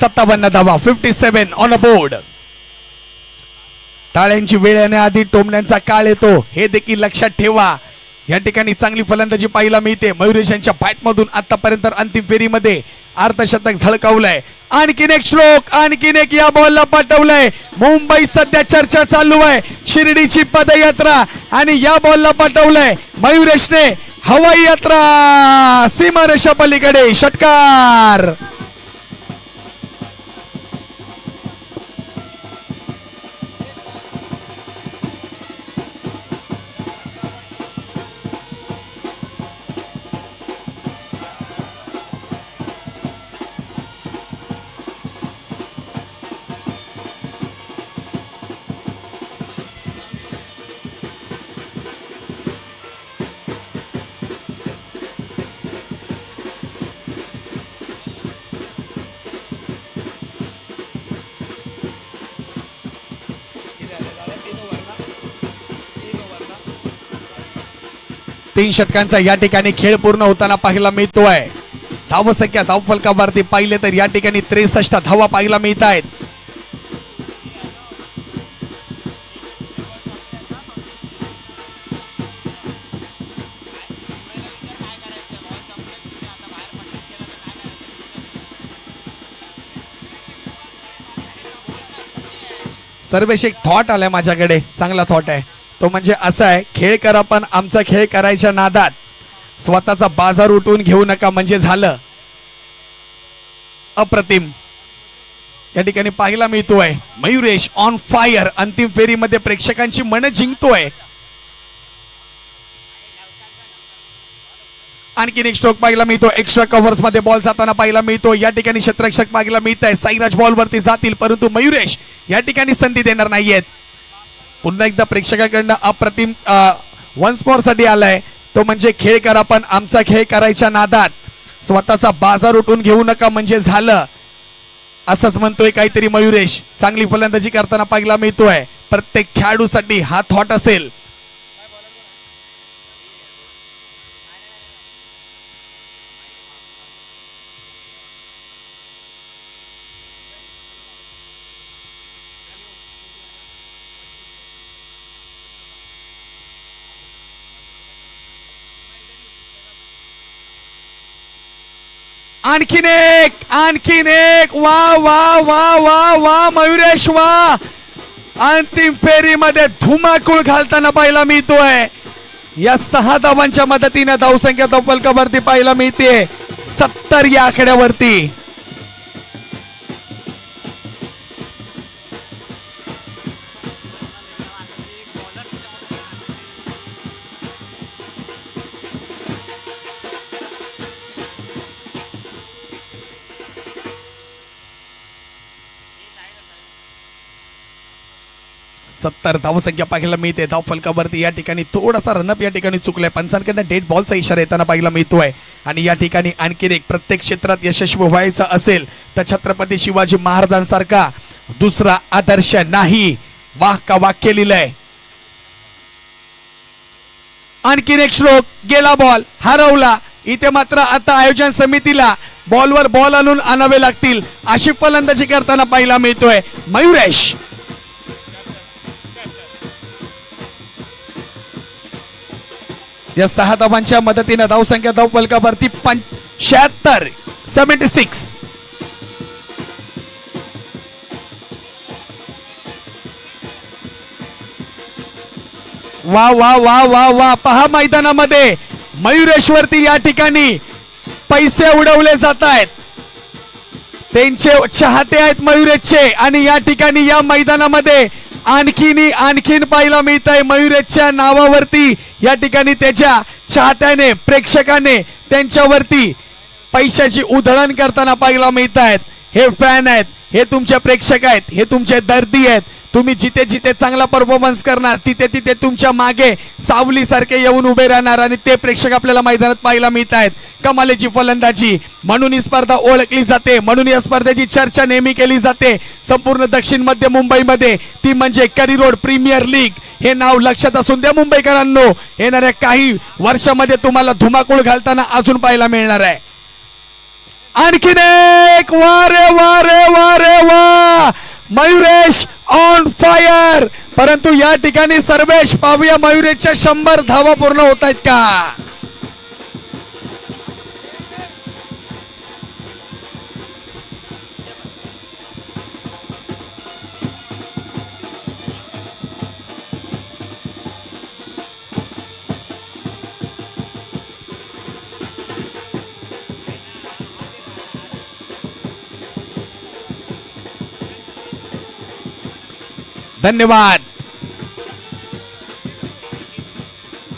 57 धावा, 57 ऑन अ बोर्ड. टाळ्यांची वेळ येण्याआधी टोमण्यांचा काळ येतो, हे देखील लक्षात ठेवा. या ठिकाणी चांगली फलंदाजी पाहायला मिळते. मयुरेश यांच्या बॅटमधून आतापर्यंत अंतिम फेरीमध्ये अर्धशतक झळकावलंय. आणखीन एक स्ट्रोक, आणखीन एक या बॉलला पाठवलंय. मुंबई सध्या चर्चा चालू आहे, शिर्डीची पदयात्रा आणि या बॉलला पाठवलंय मयुरेशने हवाई यात्रा. सीमारेषा पलीकडे षटकार. तीन षटकांचा या ठिकाणी खेळ पूर्ण होताना पाहायला मिळतोय. धावसंख्या धावफलकावरती पाहिले तर या ठिकाणी 63 धावा पाहायला मिळत आहेत. सर्वेश एक थॉट आलाय माझ्याकडे, चांगला थॉट आहे तो. म्हणजे असा आहे, खेळ करा पण आमचा खेळ करायच्या नादात स्वतःचा बाजार उठवून घेऊ नका म्हणजे झालं. अप्रतिम या ठिकाणी पाहायला मिळतोय. मयुरेश ऑन फायर, अंतिम फेरीमध्ये प्रेक्षकांची मन जिंकतोय. आणखीन एक स्ट्रोक पाहायला मिळतो. एक्स्ट्रा कव्हर्स मध्ये बॉल जाताना पाहायला मिळतो. या ठिकाणी क्षेत्ररक्षक पाहायला मिळत आहे. साईराज बॉल वरती जातील परंतु मयुरेश या ठिकाणी संधी देणार नाहीयेत. पुन्हा एकदा प्रेक्षकाकडनं अप्रतिम वन्स मोर साठी आलाय तो म्हणजे खेळ करा पण आमचा खेळ करायच्या नादात स्वतःचा बाजार उठून घेऊ नका म्हणजे झालं, असंच म्हणतोय काहीतरी मयुरेश. चांगली फलंदाजी करताना पाहायला मिळतोय. प्रत्येक खेळाडूसाठी हा थॉट असेल. आणखीन एक वा वा वा वा वा मयुरेश वा. अंतिम फेरीमध्ये धुमाकूळ घालताना पाहायला मिळतोय. या 6 धावांच्या मदतीने धावसंख्या धावफलकावरती पाहायला मिळते 70 या आकड्यावरती. सत्तर धावसंख्या पाहायला मिळते धावफलकावरती. या ठिकाणी थोडासा रनअप या ठिकाणी चुकलाय. पंचांकडनं डेड बॉलचा इशारा येताना पाहायला मिळतोय. आणि या ठिकाणी आणखीन एक, प्रत्येक क्षेत्रात यशस्वी व्हायचं असेल तर छत्रपती शिवाजी महाराजांसारखा दुसरा आदर्श नाही. वाह का वाक्य लिहिलंय. आणखीन एक स्ट्रोक, गेला बॉल, हरवला. इथे मात्र आता आयोजन समितीला बॉलवर बॉल आणून आणावे लागतील अशी फलंदाजी करताना पाहायला मिळतोय मयुरेश. या 6 धावांच्या मदतीने धावसंख्या धावफलकावरती 76. वा वा वा वा वा. पहा मैदानामध्ये मयुरेशवरती या ठिकाणी पैसे उडवले जात आहेत. त्यांचे चाहते आहेत मयुरेशचे आणि या ठिकाणी या मैदानामध्ये आणखीन पाहायला मिळत आहे मयुरेशच्या नावावरती. या ठिकाणी त्याच्या चाहत्याने, प्रेक्षकाने त्यांच्यावरती पैशाची उधळण करताना पाहायला मिळत आहेत. हे फॅन आहेत, हे तुमचे प्रेक्षक आहेत, हे तुमचे दर्दी आहेत. तुम्ही जिथे जिथे चांगला परफॉर्मन्स करणार तिथे तिथे तुमच्या मागे सावली सारखे येऊन उभे राहणार आणि ते प्रेक्षक आपल्याला मैदानात पाहायला मिळत आहेत. कमालीची फलंदाजी म्हणून ही स्पर्धा ओळखली जाते, म्हणून या स्पर्धेची चर्चा नेहमी केली जाते संपूर्ण दक्षिण मध्य मुंबईमध्ये. ती म्हणजे करी रोड प्रीमियर लीग. हे नाव लक्षात असून द्या मुंबईकरांनो. येणाऱ्या काही वर्षामध्ये तुम्हाला धुमाकूळ घालताना अजून पाहायला मिळणार आहे. आणखीन एक, वारे वारे वारे वा, मयुरेश ऑन फायर. परंतु या ठिकाणी सर्वेश, पाहूया मयुरेशच्या 100 धावा पूर्ण होत आहेत का. धन्यवाद.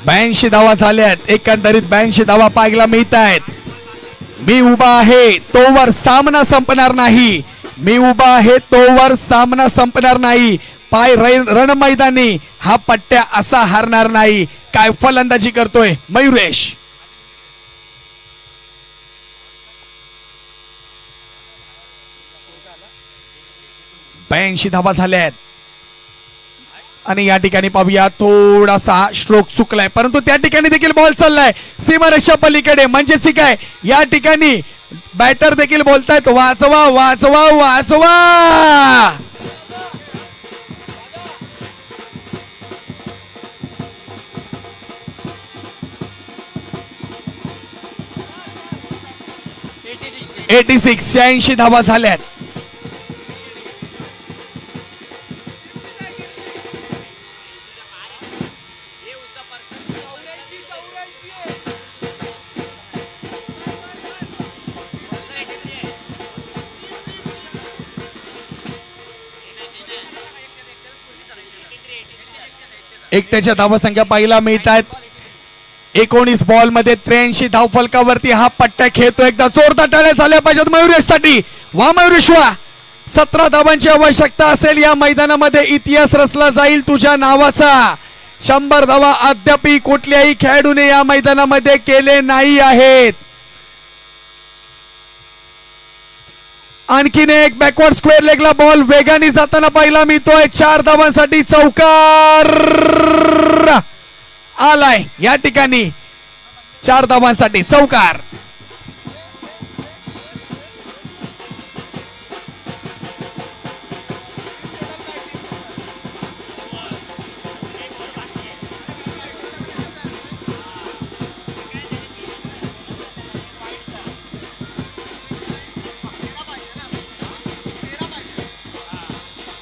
82 धावा झाल्यात. एकंदरीत 82 धावा पाहायला मिळत आहेत. मी उभा आहे तोवर सामना संपणार नाही. मी उभा आहे तोवर सामना संपणार नाही. पाय रण मैदानी हा पट्ट्या असा हारणार नाही. काय फलंदाजी करतोय मयुरेश. धावा झाल्यात आणि या ठिकाणी पाहूया थोडासा स्ट्रोक चुकलाय, परंतु त्या ठिकाणी देखील बॉल चाललाय सीमारेषा पलीकडे. म्हणजे काय, या ठिकाणी बॅटर देखील बोलतायत वाचवा वाचवा वाचवा. एटी 86 धावा झाल्यात. एकट्याच्या धावसंख्या पाहायला मिळतात. 19 बॉल मध्ये 83 धाव फलकावरती हा पट्ट्या खेळतो. एकदा जोरदार टाळ्या झाल्या पाहिजेत मयुरेश साठी. वा मयुरेश वा. 17 धावांची आवश्यकता असेल या मैदानामध्ये. इतिहास रचला जाईल तुझ्या नावाचा. 100 धावा अद्याप कुठल्याही खेळाडूने या मैदानामध्ये केले नाही आहेत. आणखीन एक बॅकवर्ड स्क्वेअर लेगला बॉल वेगाने जाताना पाहायला मिळतोय. 4 धावांसाठी चौकार आलाय. या ठिकाणी 4 धावांसाठी चौकार.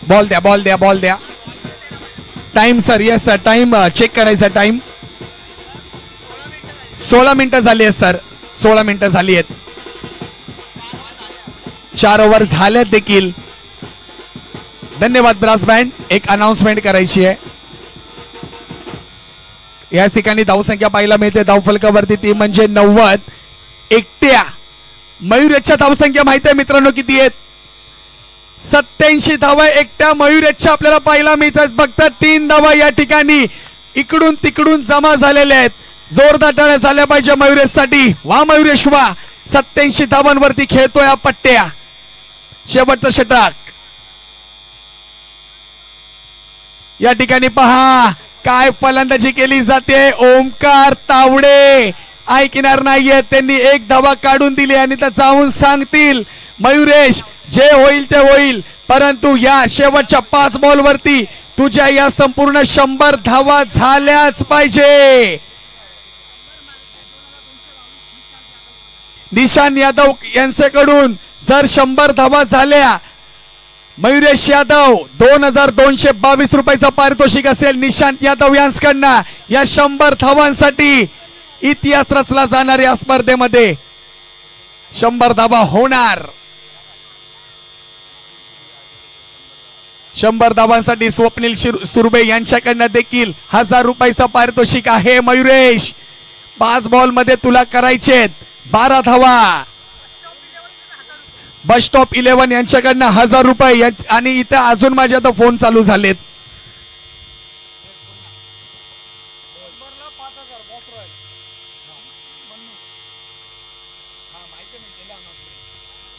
बॉल द्या बॉल द्या बॉल द्या. Time sir. Yes sir, time check करायचा. टाइम 16 मिनिटं झाली आहेत सर. 16 मिनिटं झाली आहेत. 4 ओव्हर झाल्यात देखील. धन्यवाद ब्रास बँड. एक अनाउन्समेंट करायची आहे. या ठिकाणी धावसंख्या पाहायला मिळते धावफलकावरती ती म्हणजे 90. एकट्या मयुरेशच्या धावसंख्या माहिती आहे मित्रांनो किती आहेत. 87 धावा एकट्या मयुरेशच्या आपल्याला पाहायला मिळतात. फक्त 3 धावा या ठिकाणी इकडून तिकडून जमा झालेल्या आहेत. जोरदार टाळ्या झाल्या पाहिजे मयुरेश साठी. वा मयुरेश वा. 87 धावांवरती खेळतोय हा पट्ट्या. शेवटचं षटक या ठिकाणी पहा काय फलंदाजी केली जाते. ओमकार तावडे ऐकणार नाहीये. त्यांनी 1 धावा काढून दिली आणि त्या जाऊन सांगतील मयुरेश जे होईल ते होईल, परंतु या शेवटच्या 5 बॉल वरती तुझ्या या संपूर्ण 100 धावा झाल्याच पाहिजे. निशान यादव यांच्याकडून जर 100 धावा झाल्या, मयुरेश यादव 2222 रुपयाचा पारितोषिक असेल. निशांत यादव यांच्याकडनं या 100 धावांसाठी इतिहास रचला जाणार या स्पर्धेमध्ये. 100 धावा होणार. 100 धावांसाठी स्वप्नील सुरबे यांच्याकडनं देखील 1000 रुपयाचा पारितोषिक आहे. मयुरेश 5 बॉल मध्ये तुला करायचे 12 धावा. बस स्टॉप 11 यांच्याकडनं 1000 रुपये. आणि इथं अजून माझे आता फोन चालू झालेत.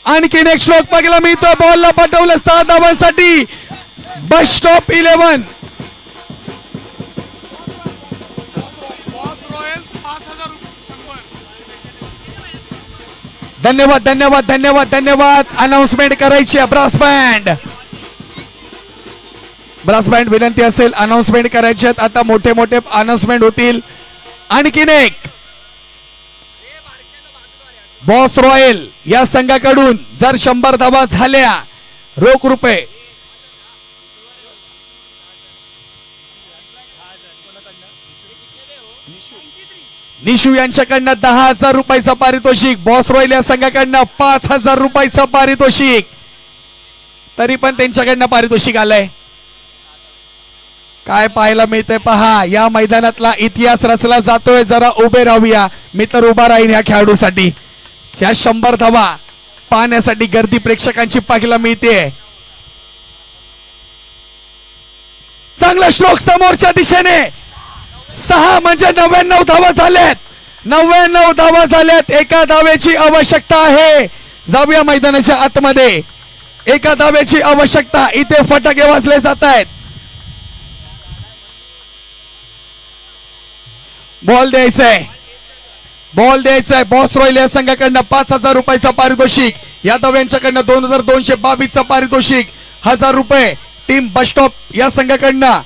आणखीन एक श्लोक बघायला मिळतो. बॉलला पाठवलं 6 धावांसाठी. Bus stop 11. धन्यवाद धन्यवाद धन्यवाद धन्यवाद. अनाउन्समेंट करायची आहे ब्रास बँड विनंती असेल अनाउन्समेंट करायची आहेत. आता मोठे मोठे अनाउन्समेंट होतील. आणखीन एक बॉस रॉयल या संघाकडून जर 100 धावा झाल्या रोख रुपये निशू यांच्याकडनं 10,000 रुपयाचं पारितोषिक. बॉस रॉयल या संघाकडनं 5,000 रुपयाचं पारितोषिक. तरी पण त्यांच्याकडनं पारितोषिक आलंय. काय पाहायला मिळतंय पहा. या मैदानातला इतिहास रचला जातोय. जरा उभे राहूया. मी तर उभा राहीन या खेळाडूसाठी. ह्या 100 धावा पाहण्यासाठी गर्दी प्रेक्षकांची पाहायला मिळते. चांगला स्ट्रोक समोरच्या दिशेने. 6 म्हणजे 99 धावा झाल्यात. 99 धावा झाल्यात. एका धावेची आवश्यकता आहे. जाऊया मैदानाच्या आतमध्ये. एका धावेची आवश्यकता. इथे फटाके वाजले जात आहेत. बॉल द्यायचंय. बॉल द्यायचंय. बॉस रॉयल या संघाकडनं 5,000 रुपयाचं पारितोषिक. यादव यांच्याकडनं 2,222 पारितोषिक. 1,000 रुपये टीम बस स्टॉप या संघाकडनं.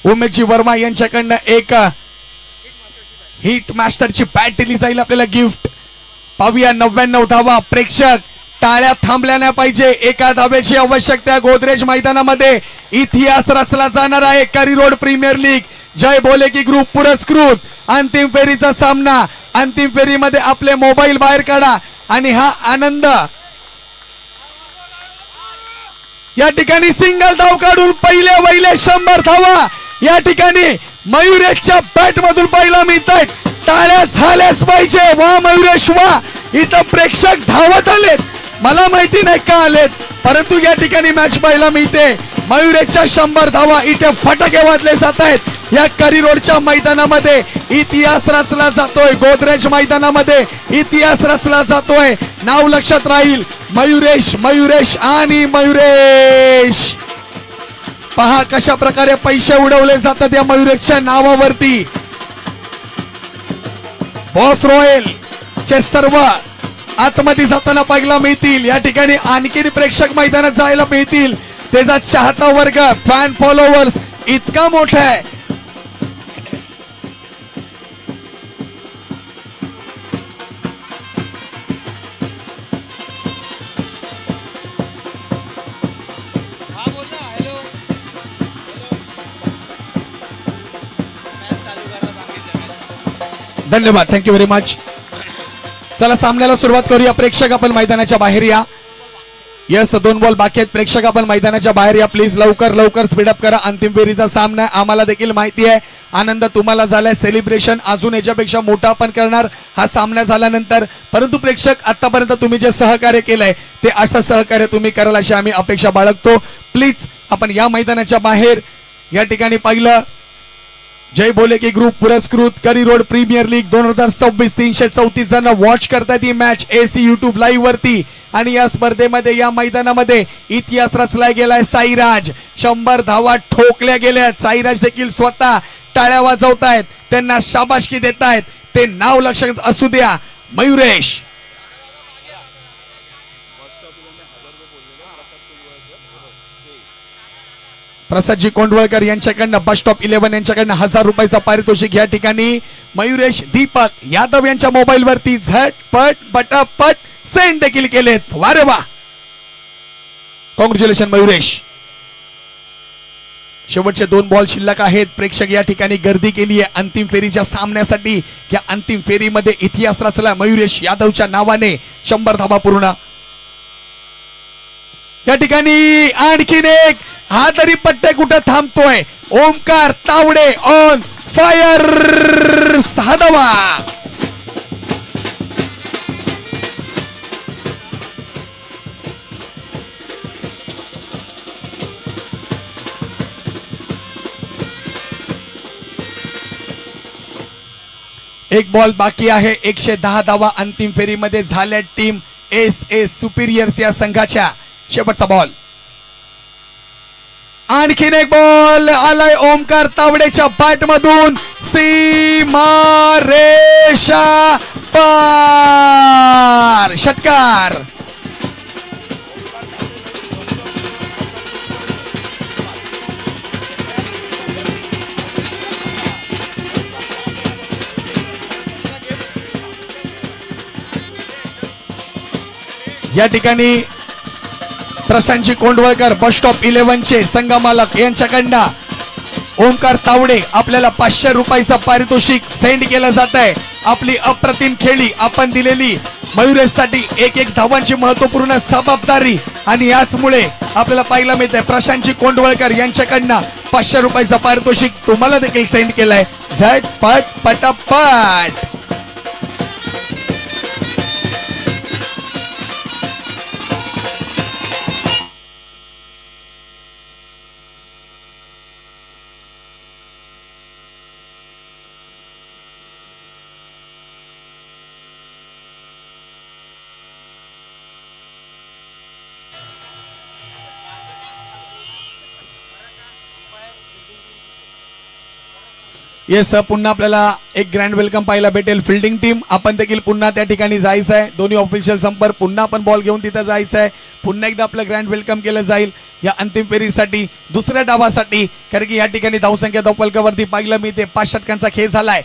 उमेशजी वर्मा यांच्याकडनं एक हिट मास्टरची बॅट दिली जाईल आपल्याला गिफ्ट. पाहूया 99 धावा. प्रेक्षक टाळ्या थांबल्या नाही पाहिजे. एका धावेची आवश्यकता. गोदरेज मैदानामध्ये इतिहास रचला जाणार आहे. करी रोड प्रीमियर लीग जय भोले की ग्रुप पुरस्कृत अंतिम फेरीचा सामना. अंतिम फेरीमध्ये आपले मोबाईल बाहेर काढा आणि हा आनंद या ठिकाणी सिंगल धाव काढून पहिले 100 धावा या ठिकाणी मयुरेशच्या बॅट मधून पाहायला मिळत आहेत. टाळ्या झाल्याच पाहिजे. वा मयुरेश वा. इथं प्रेक्षक धावत आलेत. मला माहिती नाही का आलेत परंतु या ठिकाणी मॅच पाहायला मिळते. मयुरेशच्या 100 धावा. इथे फटाके वाजले जात आहेत. या करी रोडच्या मैदानामध्ये इतिहास रचला जातोय. गोदरेज मैदानामध्ये इतिहास रचला जातोय. नाव लक्षात राहील. मयुरेश मयुरेश आणि मयुरेश. पहा कशा प्रकारे पैसे उडवले जातात या मयुरेशच्या नावावरती. बॉस रॉयल चे सर्व आतमध्ये जाताना पाहायला मिळतील. या ठिकाणी आणखी प्रेक्षक मैदानात जायला मिळतील. त्याचा चाहता वर्ग फॅन फॉलोअर्स इतका मोठा आहे. धन्यवाद. Thank you very much. चला सामन्याला सुरुवात करूया. प्रेक्षक आपण मैदानाच्या बाहेर या. यस 2 बॉल बाकी आहेत. प्रेक्षक आपण मैदानाच्या बाहेर या प्लीज. लवकर स्पीडअप करा. अंतिम फेरीचा सामना. आम्हाला देखील माहिती आहे आनंद तुम्हाला झालाय. सेलिब्रेशन अजून याच्यापेक्षा मोठा आपण करणार हा सामना झाल्यानंतर. परंतु प्रेक्षक आतापर्यंत तुम्ही जे सहकार्य केलंय ते असं सहकार्य तुम्ही कराल अशी आम्ही अपेक्षा बाळगतो. प्लीज आपण या मैदानाच्या बाहेर या ठिकाणी पाहिलं जय भोले की ग्रुप पुरस्कृत करी रोड प्रीमियर लीग 2026 334 जण वॉच करतात ही मॅच AC YouTube लाईव्ह वरती. आणि या स्पर्धेमध्ये या मैदानामध्ये इतिहास रचला गेलाय. साईराज 100 धावा ठोकल्या गेल्या. साईराज देखील स्वतः टाळ्या वाजवतायत. त्यांना शाबासकी देत आहेत. ते नाव लक्षात असू द्या. मयुरेश प्रसादजी कोंडवळकर यांच्याकडनं बस स्टॉप 11 यांच्याकडनं 1,000 रुपयाचा पारितोषिक. या ठिकाणी मयुरेश दीपक यादव यांच्या मोबाईल वरती झटपट पटापट सेंड देखील केलेत. वारे वा. कॉंग्रॅच्युलेशन मयुरेश. शेवटचे 2 बॉल शिल्लक आहेत. प्रेक्षक या ठिकाणी गर्दी केली आहे अंतिम फेरीच्या सामन्यासाठी. या अंतिम फेरीमध्ये इतिहास रचला मयुरेश यादवच्या नावाने. 100 धावा पूर्ण. या ठिकाणी आणखीन एक. हा तरी पट्टे कुठं थांबतोय. Omkar Tawde on fire. 6 धावा. एक बॉल बाकी आहे. 110 धावा अंतिम फेरीमध्ये झाल्या टीम SS सुपिरियर्स या संघाच्या. शेवटचा बॉल. आणखीन एक बॉल आलाय ओमकार तावडेच्या बॅट मधून, सीमारेषा पार, षटकार. या ठिकाणी प्रशांतजी कोंडवळकर बस स्टॉप 11 चे संघमालक यांच्याकडनं ओमकार तावडे आपल्याला 500 रुपयाचं पारितोषिक सेंड केलं जात आहे. आपली अप्रतिम खेळी आपण दिलेली मयुरेशसाठी एक धावांची महत्वपूर्ण जबाबदारी आणि याचमुळे आपल्याला पाहायला मिळत आहे प्रशांतजी कोंडवळकर यांच्याकडनं 500 रुपयाचं पारितोषिक तुम्हाला देखील सेंड केलंय. झटपट पटापट. येस, पुन्हा आपल्याला एक ग्रँड वेलकम पाहायला भेटेल. फिल्डिंग टीम आपण देखील पुन्हा त्या ठिकाणी जायचं आहे. दोन्ही ऑफिशियल संपर्क पुन्हा आपण बॉल घेऊन तिथं जायचं आहे. पुन्हा एकदा आपलं ग्रँड वेलकम केलं जाईल या अंतिम फेरीसाठी, दुसऱ्या डावासाठी. कारण की या ठिकाणी धावसंख्या धावफलकावरती पाहायला मिळते 5 षटकांचा खेळ झालाय.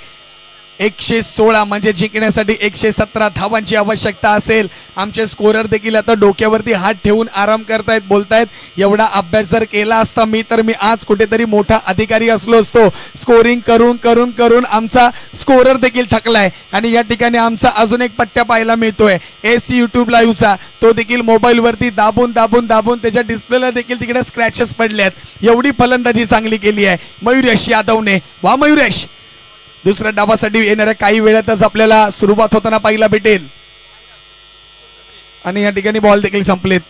116 म्हणजे जिंकण्यासाठी 117 धावांची आवश्यकता असेल. आमचे स्कोरर देखील आता डोक्यावरती हात ठेवून आराम करतायत, बोलतायत एवढा अभ्यास जर केला असता मी आज कुठेतरी मोठा अधिकारी असलो असतो. स्कोरिंग करून करून करून आमचा स्कोरर देखील थकलाय. आणि या ठिकाणी आमचा अजून एक पट्ट्या पाहायला मिळतोय एसी यूट्यूब लाईव्हचा, तो देखील मोबाईलवरती दाबून दाबून दाबून त्याच्या डिस्प्लेला देखील तिकडे स्क्रॅचेस पडले आहेत. एवढी फलंदाजी चांगली केली आहे मयुरेश यादवने. वा मयुरेश, दुसऱ्या डावासाठी येणाऱ्या काही वेळातच आपल्याला सुरुवात होताना पाहायला भेटेल. आणि या ठिकाणी बॉल देखील संपलेत.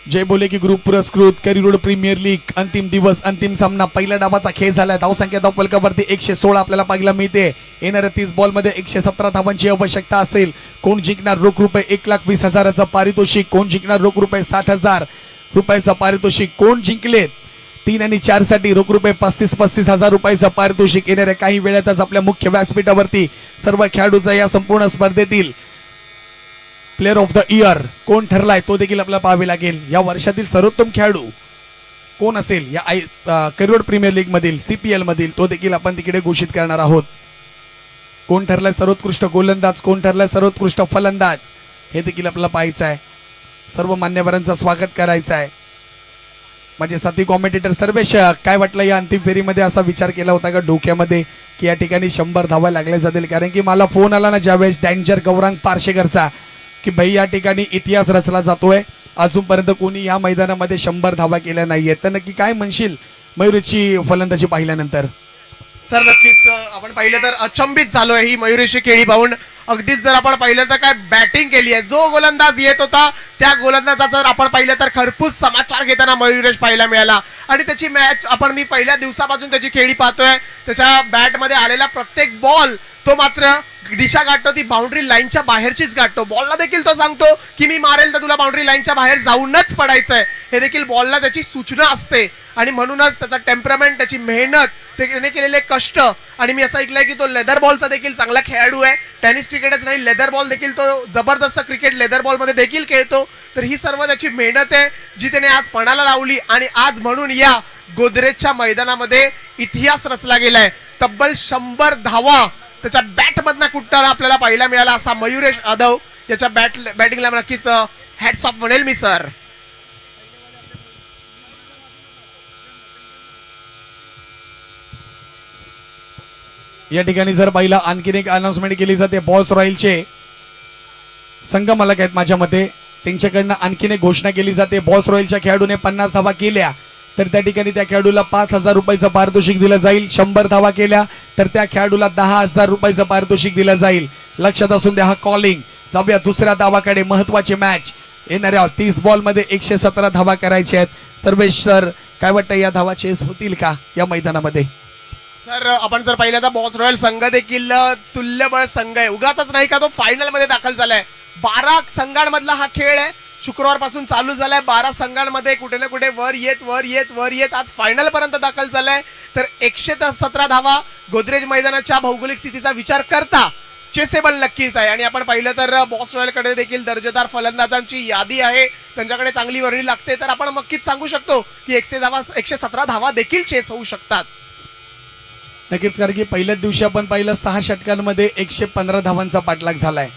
जय बोले की ग्रुप पुरस्कृत करिरोड प्रीमियर लीग अंतिम दिवस, अंतिम सामना, पहिल्या डावाचा खेळ झाला. धावसंख्या धावफलकावरती 116 आपल्याला पाहायला मिळते. येणाऱ्या 30 बॉलमध्ये 117 धावांची आवश्यकता असेल. कोण जिंकणार? रोख रुपये 1,20,000चं पारितोषिक. कोण जिंकणार? रोख रुपये 60,000 रुपयाचं पारितोषिक. कोण जिंकलेत 3 आणि 4 साठी रोख रुपये 35,000 रुपयाचं पारितोषिक. येणाऱ्या काही वेळातच आपल्या मुख्य व्यासपीठावरती सर्व खेळाडूचा या संपूर्ण स्पर्धेतील प्लेअर ऑफ द इयर कोण ठरलाय तो देखील आपल्याला पाहावे लागेल. या वर्षातील सर्वोत्तम खेळाडू कोण असेल या करिरोड प्रीमियर लीग मधील CPL मधील तो देखील आपण तिकडे घोषित करणार आहोत. कोण ठरलाय सर्वोत्कृष्ट गोलंदाज, कोण ठरलाय सर्वोत्कृष्ट फलंदाज हे देखील आपल्याला पाहायचं आहे. सर्व मान्यवरांचं स्वागत करायचं आहे. माझे साथी कॉमेंटेटर सर्वेश, काय वाटलं या अंतिम फेरीमध्ये? असा विचार केला होता का डोक्यामध्ये की या ठिकाणी 100 धावा लागल्या जातील? कारण की मला फोन आला ना ज्यावेळेस डेंजर गौरांग पारशेकरचा की भाई या ठिकाणी इतिहास रचला जातोय, अजूनपर्यंत कोणी या मैदानामध्ये 100 धावा केल्या नाहीयेत. तर नक्की काय म्हणशील मयुरेशची फलंदाजी पाहिल्यानंतर? सर नक्कीच आपण पाहिलं तर अचंबित झालोय ही मयुरेशची खेळी पाहून. अगदीच जर आपण पाहिलं तर काय बॅटिंग केली आहे. जो गोलंदाज येत होता त्या गोलंदाजाचा जर आपण पाहिलं तर खरपूस समाचार घेताना मयुरेश पाहायला मिळाला. आणि त्याची मॅच मी पहिल्या दिवसापासून त्याची खेळी पाहतोय. त्याच्या बॅटमध्ये आलेला प्रत्येक बॉल तो मात्र दिशा गाठतो, ती बाउंड्री लाईनच्या बाहेरचीच गाठतो. बॉलला देखील तो सांगतो की मी मारेल तर तुला बाउंड्री लाईनच्या बाहेर जाऊनच पडायचंय. हे देखील बॉलला त्याची सूचना असते. आणि म्हणूनच त्याचा टेम्परामेंट, त्याची मेहनत, त्याने केलेले कष्ट. आणि मी असं ऐकलंय की तो लेदर बॉलचा देखील चांगला खेळाडू आहे. टेनिस क्रिकेटच नाही, लेदर बॉल देखील तो जबरदस्त क्रिकेट लेदर बॉलमध्ये देखील खेळतो. तर ही सर्व त्याची मेहनत आहे जी त्याने आज पणाला लावली. आणि आज म्हणून या गोदरेजच्या मैदानामध्ये इतिहास रचला गेलाय. तब्बल 100 धावा त्याच्या बॅटमधनं कुठला आपल्याला पाहायला मिळाला असा मयुरेश यादव याच्या बॅटिंगला नक्कीच हॅट्स ऑफ म्हणेल मी सर. या ठिकाणी जर पाहिलं आणखीन एक अनाउन्समेंट केली जाते. बॉस रॉयलचे संघ मालक आहेत माझ्या मते, त्यांच्याकडनं आणखीन एक घोषणा केली जाते. बॉस रॉयलच्या खेळाडूने 50 धावा केल्या तर त्या ठिकाणी त्या खेळाडूला 5,000 रुपयाचं पारितोषिक दिलं जाईल. 100 धावा केल्या तर त्या खेळाडूला 10,000 रुपयाचं पारितोषिक दिलं जाईल. लक्षात असून द्या हा कॉलिंग. जाऊया दुसऱ्या धावाकडे. महत्वाची मॅच येणाऱ्या 30 बॉलमध्ये 117 धावा करायच्या आहेत. सर्वेश सर काय वाटतं या धावा चेस होतील का या मैदानामध्ये? सर आपण जर पाहिलं तर बॉस रॉयल संघ देखील तुल्यबळ संघ आहे. उगाच नाही का तो फायनल मध्ये दाखल झालाय. 12 संघांमधला हा खेळ आहे. शुक्रवार पासून चालू झालाय. 12 संघांमध्ये कुठे ना कुठे वर येत आज फायनल पर्यंत दाखल झालाय. तर 117 धावा गोदरेज मैदानाच्या भौगोलिक स्थितीचा विचार करता चेसेबल नक्कीच आहे. आणि आपण पाहिलं तर बॉस रॉयलकडे देखील दर्जेदार फलंदाजांची यादी आहे. त्यांच्याकडे चांगली वर्णी लागते. तर आपण नक्कीच सांगू शकतो की 117 धावा देखील चेस होऊ शकतात. नक्कीच, कारण की पहिल्याच दिवशी आपण पाहिलं 6 षटकांमध्ये 115 धावांचा पाठलाग झालाय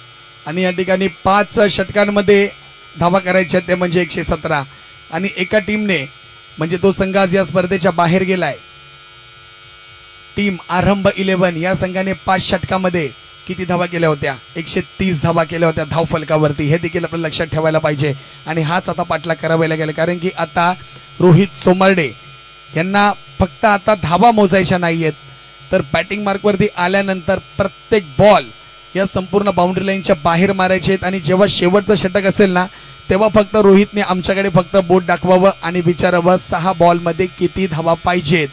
आणि या ठिकाणी 5 षटकांमध्ये धावा करायच्या ते म्हणजे 117. आणि एका टीमने म्हणजे तो संघ आज या स्पर्धेच्या बाहेर गेलाय. टीम आरंभ 11 या संघाने 5 षटकामध्ये किती धावा केल्या होत्या? 130 धावा केल्या होत्या धावफलकावरती. हे देखील आपण लक्षात ठेवायला पाहिजे आणि हाच आता पाठलाग करावा लागेल. कारण की आता रोहित सोमर्डे यांना फक्त आता धावा मोजायच्या नाही आहेत, तर बॅटिंग मार्कवरती आल्यानंतर प्रत्येक बॉल या संपूर्ण बाउंड्री लाईनच्या बाहेर मारायचे आहेत. आणि जेव्हा शेवटचं षटक असेल ना तेव्हा फक्त रोहितने आमच्याकडे फक्त बोट दाखवावं आणि विचारावं 6 बॉलमध्ये किती धावा पाहिजेत.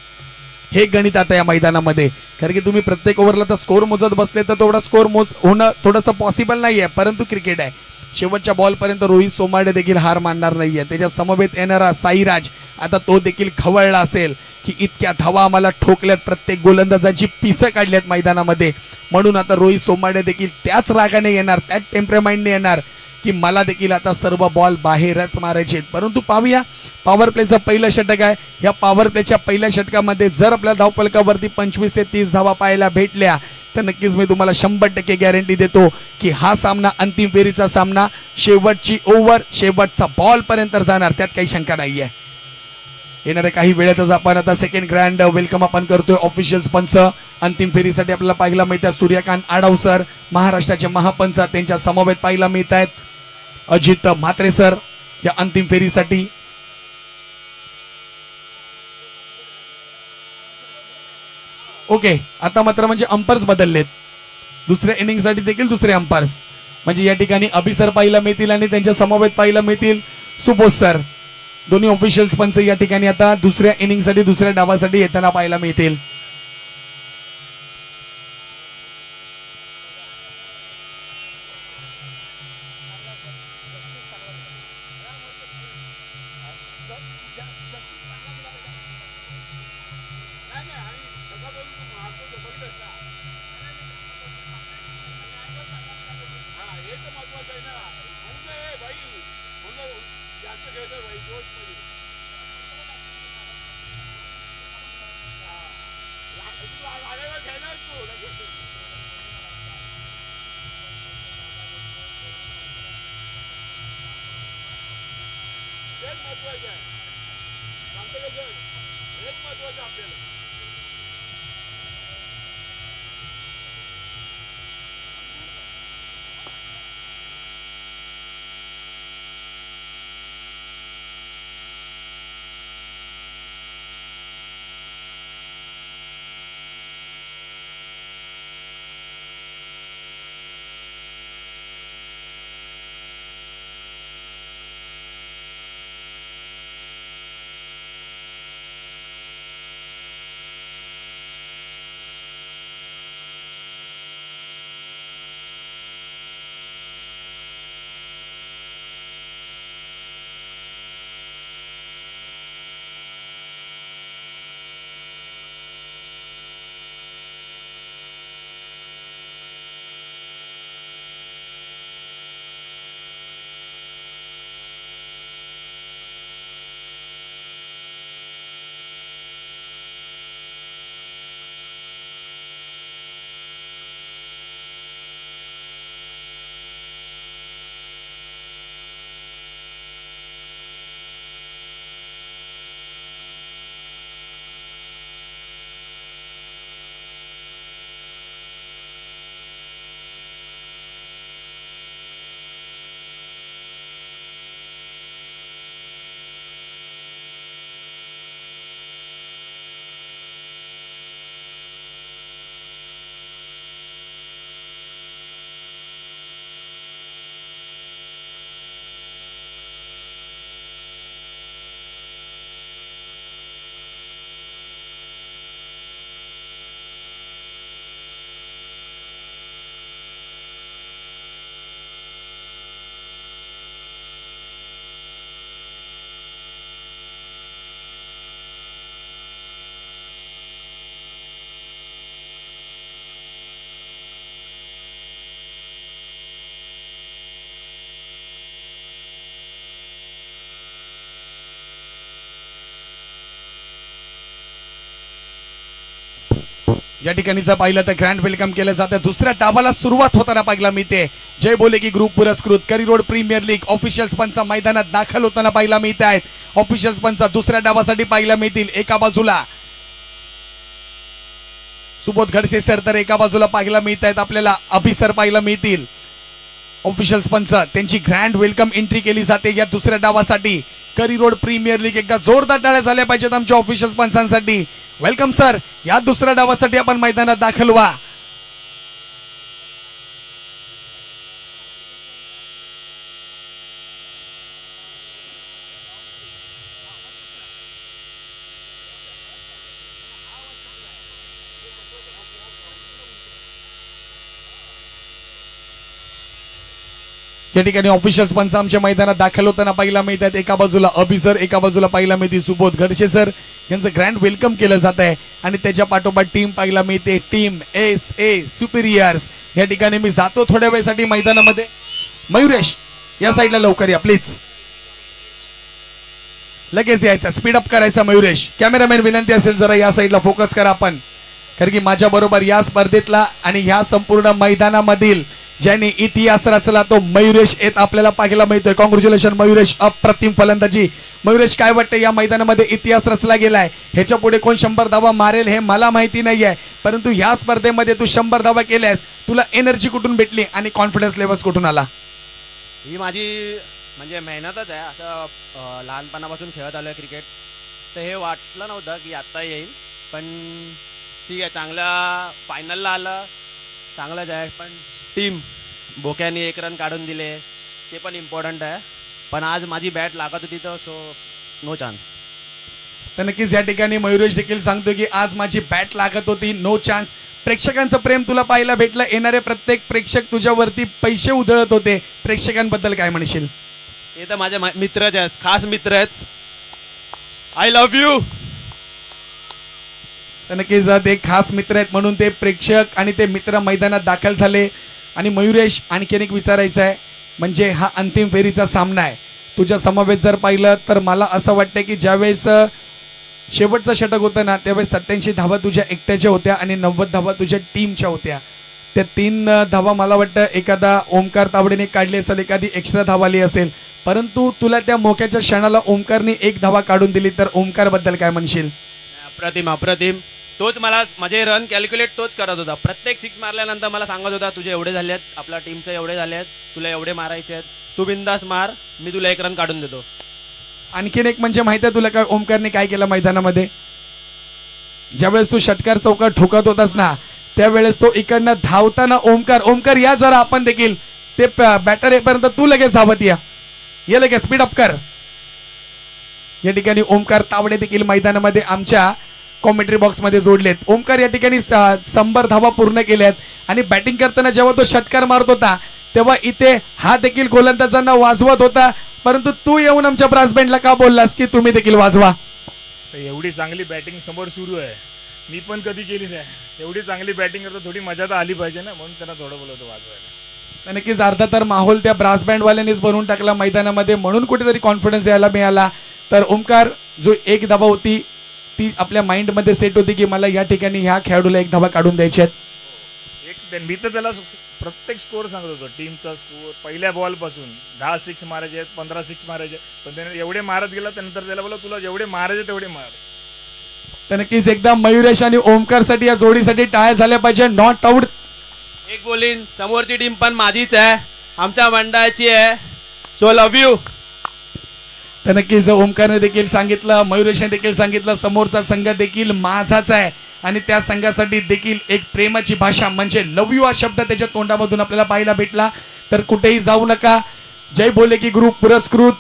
हे गणित आता या मैदानामध्ये. कारण की तुम्ही प्रत्येक ओव्हरला तर स्कोर मोजत बसले तर तेवढा स्कोर होणं थोडंसं पॉसिबल नाही आहे. परंतु क्रिकेट आहे. शेवटच्या बॉलपर्यंत रोहित सोमार्डे देखील हार मानणार नाही आहे. त्याच्या समवेत येणारा साईराज आता तो देखील खवळला असेल की इतक्या धावा आम्हाला ठोकल्यात, प्रत्येक गोलंदाजाची पिसं काढल्यात मैदानामध्ये. म्हणून आता रोहित सोमार्डे देखील त्याच रागाने येणार, त्याच टेम्परमेंटने येणार की मला देखील आता सर्व बॉल बाहेरच मारायचे आहेत. परंतु पाहूया पॉवर प्लेचं पहिलं षटक आहे. या पॉवर प्लेच्या पहिल्या षटकामध्ये जर आपल्या धावफलकावरती 25 ते 30 धावा पाहायला भेटल्या तर नक्कीच मी तुम्हाला 100% गॅरंटी देतो की हा सामना अंतिम फेरीचा सामना शेवटची ओव्हर शेवटचा बॉल पर्यंत जाणार, त्यात काही शंका नाही आहे. येणाऱ्या काही वेळेतच आपण आता सेकंड ग्रँड वेलकम आपण करतोय. ऑफिशियल्स पंच अंतिम फेरीसाठी आपल्याला पाहायला मिळतात. सूर्यकांत आडाव सर महाराष्ट्राचे महापंच, त्यांच्या समवेत पाहायला मिळत आहेत अजित म्हात्रे सर या अंतिम फेरीसाठी. ओके, आता मात्र म्हणजे अंपायर्स बदललेत. दुसऱ्या इनिंगसाठी देखील दुसरे अंपायर्स म्हणजे या ठिकाणी अभिसर पाहायला मिळतील आणि त्यांच्या समवेत पाहायला मिळतील सुबोध सर. दोन्ही ऑफिशियल्स पंच या ठिकाणी आता दुसऱ्या इनिंगसाठी दुसऱ्या डावासाठी येताना पाहायला मिळतील. या ठिकाणी जर पाहिलं तर ग्रँड वेलकम केलं जातं. दुसऱ्या डावाला सुरुवात होताना पाहायला मिळते. जय बोले की ग्रुप पुरस्कृत करी रोड प्रीमियर लीग ऑफिशियल्स पंच मैदानात दाखल होताना पाहायला मिळत आहेत. ऑफिशियल्स पंच दुसऱ्या डावासाठी पाहायला मिळतील. एका बाजूला सुबोध खडसे सर तर एका बाजूला पाहायला मिळत आहेत आपल्याला अभिसर पाहायला मिळतील. ऑफिशियल्स पंच त्यांची ग्रँड वेलकम एंट्री केली जाते या दुसऱ्या डावासाठी. करी रोड प्रीमियर लीग एकदा जोरदार टाळ्या झाल्या पाहिजेत आमच्या ऑफिशियल्स पंचांसाठी. Welcome sir. या दुसऱ्या डावासाठी आपण मैदानात दाखल व्हा. या ठिकाणी ऑफिशियल्स पंच आमच्या मैदानात दाखल होताना पाहायला मिळतात. एका बाजूला अभिसर, एका बाजूला पाहायला मिळते सुबोध खडसे सर यांचं ग्रँड वेलकम केलं जात आहे. आणि त्याच्या पाठोपाठ टीम पाहायला मिळते. Team SA सुपिरियर्स. या ठिकाणी मी जातो थोड्या वेळसाठी मैदानामध्ये. मयुरेश या साईडला लवकर या प्लीज. लगेच यायचं, स्पीड अप करायचा मयुरेश. कॅमेरामॅन विनंती असेल जरा या साईडला फोकस करा आपण. कारण की माझ्या बरोबर या स्पर्धेतला आणि ह्या संपूर्ण मैदानामधील ज्यांनी इतिहास रचला तो मयुरेश येत आपल्याला पाहायला मिळतोय. कॉंग्रॅच्युलेशन मयुरेश, अप्रतिम फलंदाजी. मयुरेश काय वाटतं या मैदानामध्ये इतिहास रचला गेलाय. ह्याच्या पुढे कोण 100 धावा मारेल हे मला माहिती नाहीये, परंतु ह्या स्पर्धेमध्ये तू 100 धावा केल्यास. तुला एनर्जी कुठून भेटली आणि कॉन्फिडन्स लेवल्स कुठून आला? ही माझी म्हणजे मेहनतच आहे. असं लहानपणापासून खेळत आलो आहे क्रिकेट, तर हे वाटलं नव्हतं की आत्ता येईल. पण ठीक आहे, चांगला फायनलला आलं, चांगलंच आहे. पण टीम बोक्याने 1 रन काढून दिले ते पण इम्पॉर्टंट आहे. पण आज माझी बॅट लागत होती तर सो नो चान्स. तर नक्कीच या ठिकाणी मयुरेश देखील सांगतो की आज माझी बॅट लागत होती, नो चान्स. प्रेक्षकांचं प्रेम तुला पाहायला भेटलं. येणारे प्रत्येक प्रेक्षक तुझ्यावरती पैसे उधळत होते. प्रेक्षकांबद्दल काय म्हणशील? हे तर माझे मित्रच आहेत, खास मित्र आहेत. I love you. तर नक्कीच ते खास मित्र आहेत म्हणून ते प्रेक्षक आणि ते मित्र मैदानात दाखल झाले. आणि मयुरेश आणखीन एक विचारायचं आहे, म्हणजे हा अंतिम फेरीचा सामना आहे. तुझ्या समवेत जर पाहिलं तर मला असं वाटतं की ज्यावेळेस शेवटचं षटक होतं ना त्यावेळेस 87 धावा तुझ्या एकट्याच्या होत्या आणि 90 धावा तुझ्या टीमच्या होत्या. त्या 3 धावा मला वाटतं एखादा ओमकार तावडेने काढली असेल, एखादी एक्स्ट्रा धावा आली असेल. परंतु तुला त्या मोक्याच्या क्षणाला ओमकारने 1 धावा काढून दिली, तर ओमकारबद्दल काय म्हणशील? अप्रतिम अप्रतिम. तोच मला माझे रन कॅल्क्युलेट तोच करत होता. प्रत्येक 6 मारल्यानंतर मला सांगत होता तुझे एवढे झाले आहेत, आपल्या टीमचे एवढे झाले आहेत, तुला एवढे मारायचे आहेत, तू बिंदास मार, मी तुला 1 रन काढून देतो. आणखीन एक म्हणजे माहिती आहे तुला काय ओमकारने काय केलं मैदानामध्ये? ज्यावेळेस तू षटकार चौकार ठोकत होतास ना त्यावेळेस तो इकडनं धावताना ओमकार या जरा आपण देखील ते बॅटर येईपर्यंत तू लगेच धावत ये लगेच स्पीड अप कर. या ठिकाणी ओमकार तावडे देखील मैदानामध्ये आमच्या कॉमेंट्री बॉक्समध्ये जोडलेत. ओमकार या ठिकाणी 100 धावा पूर्ण केल्यात. आणि बॅटिंग करताना जेव्हा तो षटकार मारत होता तेव्हा इथे हा देखील गोलंदाजांना वाजवत होता. परंतु तू येऊन आमच्या ब्रास बँडला का बोललास की तुम्ही देखील वाजवा? एवढी चांगली बॅटिंग समोर सुरू आहे, मी पण कधी केली नाही. एवढी चांगली बॅटिंग करतो, थोडी मजा तर आली पाहिजे ना, म्हणून त्यांना थोडं बोलवतो वाजवायला. नक्कीच अर्धा तर माहोल त्या ब्रास बँडवाल्यांनीच बनवून टाकला मैदानामध्ये, म्हणून कुठेतरी कॉन्फिडन्स यायला मिळाला. तर ओमकार जो 1 धावा होती ती आपल्या माइंडमध्ये सेट होती की मला या ठिकाणी ह्या खेळाडूला 1 धावा काढून द्यायची आहेत. मी तर त्याला प्रत्येक स्कोअर सांगत होतो, टीमचा स्कोअर पहिल्या बॉलपासून 10 6 मारायचे आहेत, 15 6 मारायचे. पण त्याने एवढे मारत गेला, त्यानंतर त्याला बोला तुला जेवढे मारायचे तेवढे मार. तर नक्कीच एकदा मयुरेश आणि ओमकारसाठी या जोडीसाठी टाळ्या झाल्या पाहिजे. Not out. एक बोलीन, समोरची टीम पण माझीच आहे, आमच्या मंडळाची आहे, सो लव्ह यू. तर नक्कीच ओमकारने देखील सांगितलं, मयुरेशने देखील सांगितलं, समोरचा संघ देखील माझाच आहे. आणि त्या संघासाठी देखील एक प्रेमाची भाषा म्हणजे लव्ह यू हा शब्द त्याच्या तोंडामधून आपल्याला पाहायला भेटला. तर कुठेही जाऊ नका. जय बोले की ग्रुप पुरस्कृत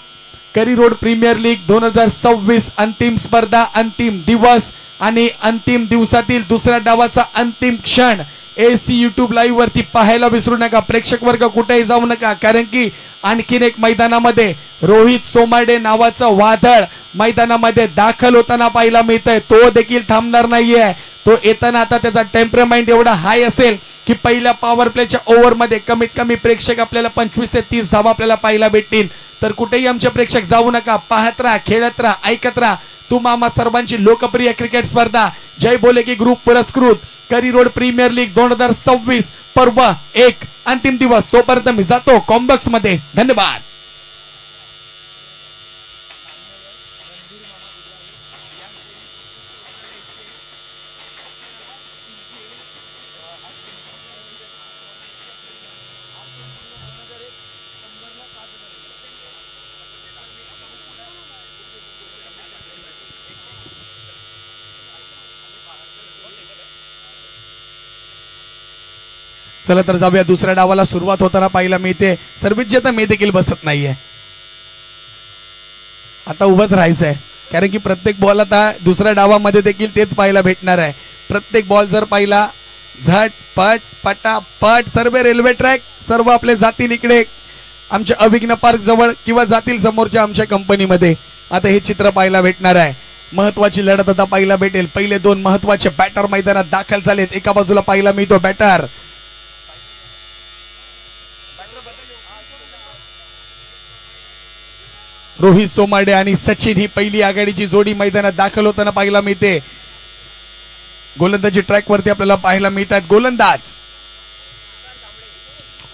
करी रोड प्रीमियर लीग 2026 अंतिम स्पर्धा, अंतिम दिवस आणि अंतिम दिवसातील दुसऱ्या डावाचा अंतिम क्षण AC YouTube लाईव्ह वरती पाहायला विसरू नका. प्रेक्षक वर्ग कुठेही जाऊ नका, कारण की आणखीन एक मैदानामध्ये रोहित सोमाडे नावाचं वादळ मैदानामध्ये दाखल होताना पाहायला मिळतंय. तो देखील थांबणार नाहीये. तो येताना आता त्याचा टेम्परामेंट एवढा हाय असेल की पहिल्या पॉवर प्लेच्या ओव्हरमध्ये कमीत कमी प्रेक्षक आपल्याला 25 ते 30 धावा आपल्याला पाहायला भेटतील. तर कुठेही आमचे प्रेक्षक जाऊ नका, पाहत राहा, खेळत राहा, ऐकत राहा. तू मामा सर्वांची लोकप्रिय क्रिकेट स्पर्धा जय बोले की ग्रुप पुरस्कृत करी रोड प्रीमियर लीग 2026 पर्व 1 अंतिम दिवस. तोपर्यंत मी जातो कॉम्बॅक्स मध्ये. धन्यवाद. चला तर जाऊया दुसऱ्या डावाला. सुरुवात होताना पाहायला मिळते सर्विस तर मी देखील बसत नाहीये, आता उभंच राहायचंय. कारण की प्रत्येक बॉल आता दुसऱ्या डावामध्ये देखील तेच पाहायला भेटणार आहे. प्रत्येक बॉल जर पाहिला झट पट पटापट सर्व रेल्वे ट्रॅक सर्व आपले जातील इकडे आमच्या अभिज्ञ पार्क जवळ किंवा जातील समोरच्या आमच्या कंपनीमध्ये. आता हे चित्र पाहायला भेटणार आहे. महत्वाची लढत आता पाहायला भेटेल. पहिले दोन महत्वाचे बॅटर मैदानात दाखल झालेत. एका बाजूला पाहायला मिळतो बॅटर रोहित सोमाडे आणि सचिन. ही पहिली आघाडीची जोडी मैदानात दाखल होताना पाहायला मिळते. गोलंदाजी ट्रॅक वरती आपल्याला पाहायला मिळतात गोलंदाज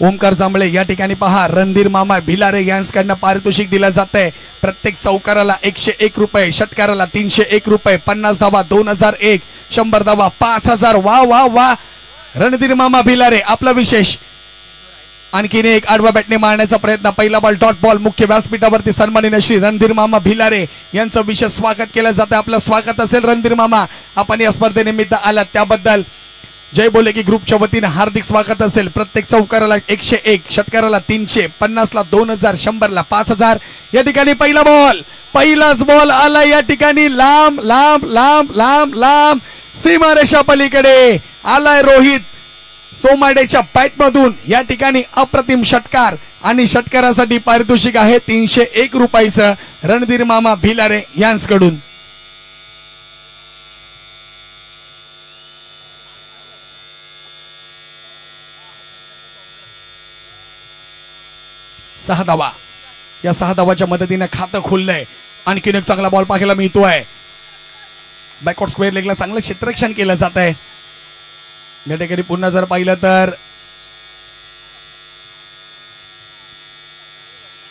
ओमकार जांभळे. या ठिकाणी पहा रणधीर मामा भिलारे यांच्याकडनं पारितोषिक दिलं जात आहे. प्रत्येक चौकाराला 101 रुपये, षटकाराला 301 रुपये, 50 धावा 2001, 100 धावा 5000. वा वा वा रणधीर मामा भिलारे आपला विशेष. आणखीन एक आडवा बॅटने मारण्याचा प्रयत्न. पहिला बॉल डॉट बॉल. मुख्य व्यासपीठावरती सन्माननीय श्री रणधीर मामा भिलारे यांचं विशेष स्वागत केलं जातं. आपलं स्वागत असेल रणधीर मामा. आपण या स्पर्धेनिमित्त आलात त्याबद्दल जय बोले की ग्रुपच्या वतीने हार्दिक स्वागत असेल. प्रत्येक चौकाराला 101, षटकाराला 300, 50ला 2000, 100ला 5000. या ठिकाणी पहिला बॉल, पहिलाच बॉल आला या ठिकाणी लांब लांब लांब लांब लांब सीमारेषा पलीकडे आलाय रोहित सोमाडेच्या बॅटमधून. या ठिकाणी अप्रतिम षटकार आणि षटकारासाठी पारितोषिक आहे 301 रुपयाचं रणधीर मामा भिलारे यांच्याकडून. सहा धावा. या 6 धावाच्या मदतीने खातं खुललंय. आणखीन एक चांगला बॉल पाहायला मिळतोय. बॅकवर्ड स्क्वेअर लेगला चांगलं क्षेत्ररक्षण केलं जात आहे. या ठिकाणी पुन्हा जर पाहिलं तर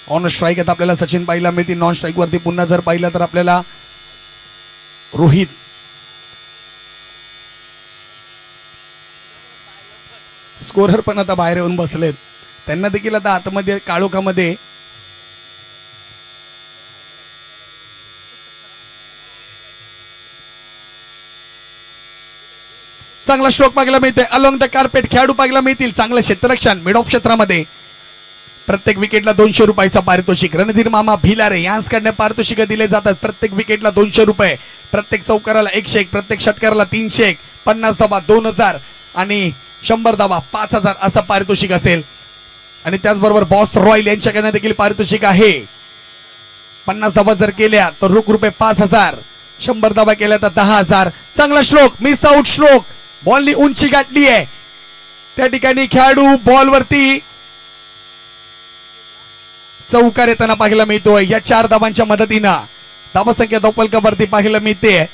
ऑन स्ट्राईक आता आपल्याला सचिन पाहायला मिळतील. नॉन स्ट्राईक वरती पुन्हा जर पाहिलं तर आपल्याला रोहित. स्कोरर पण आता बाहेर येऊन बसलेत. त्यांना देखील आता आतमध्ये काळोखामध्ये चांगला स्ट्रोक पाहायला मिळते. अलॉंग द कार्पेट खेळाडू पाहायला मिळतील. चांगलं क्षेत्ररक्षण मिड ऑफ क्षेत्रामध्ये. प्रत्येक विकेटला 200 रुपयाचा पारितोषिक रणधीर मामा भिलारे यांच्याकडनं पारितोषिक दिले जातात. प्रत्येक विकेटला 200 रुपये, प्रत्येक चौकाराला 101, प्रत्येक षटकाराला 301, 50 धावा 2000 आणि 100 धावा 5000 असं पारितोषिक असेल. आणि त्याचबरोबर बॉस रॉयल यांच्याकडनं देखील पारितोषिक आहे. 50 धावा जर केल्या तर रोख रुपये 5000, 100 धावा केल्या तर 10000. चांगला स्ट्रोक, मिस आउट स्ट्रोक. बॉलनी उंची गाठली आहे. त्या ठिकाणी खेळाडू बॉलवरती चौकार येताना पाहायला मिळतोय. या 4 धावांच्या मदतीनं धावसंख्या दोपलकावरती पाहायला मिळते.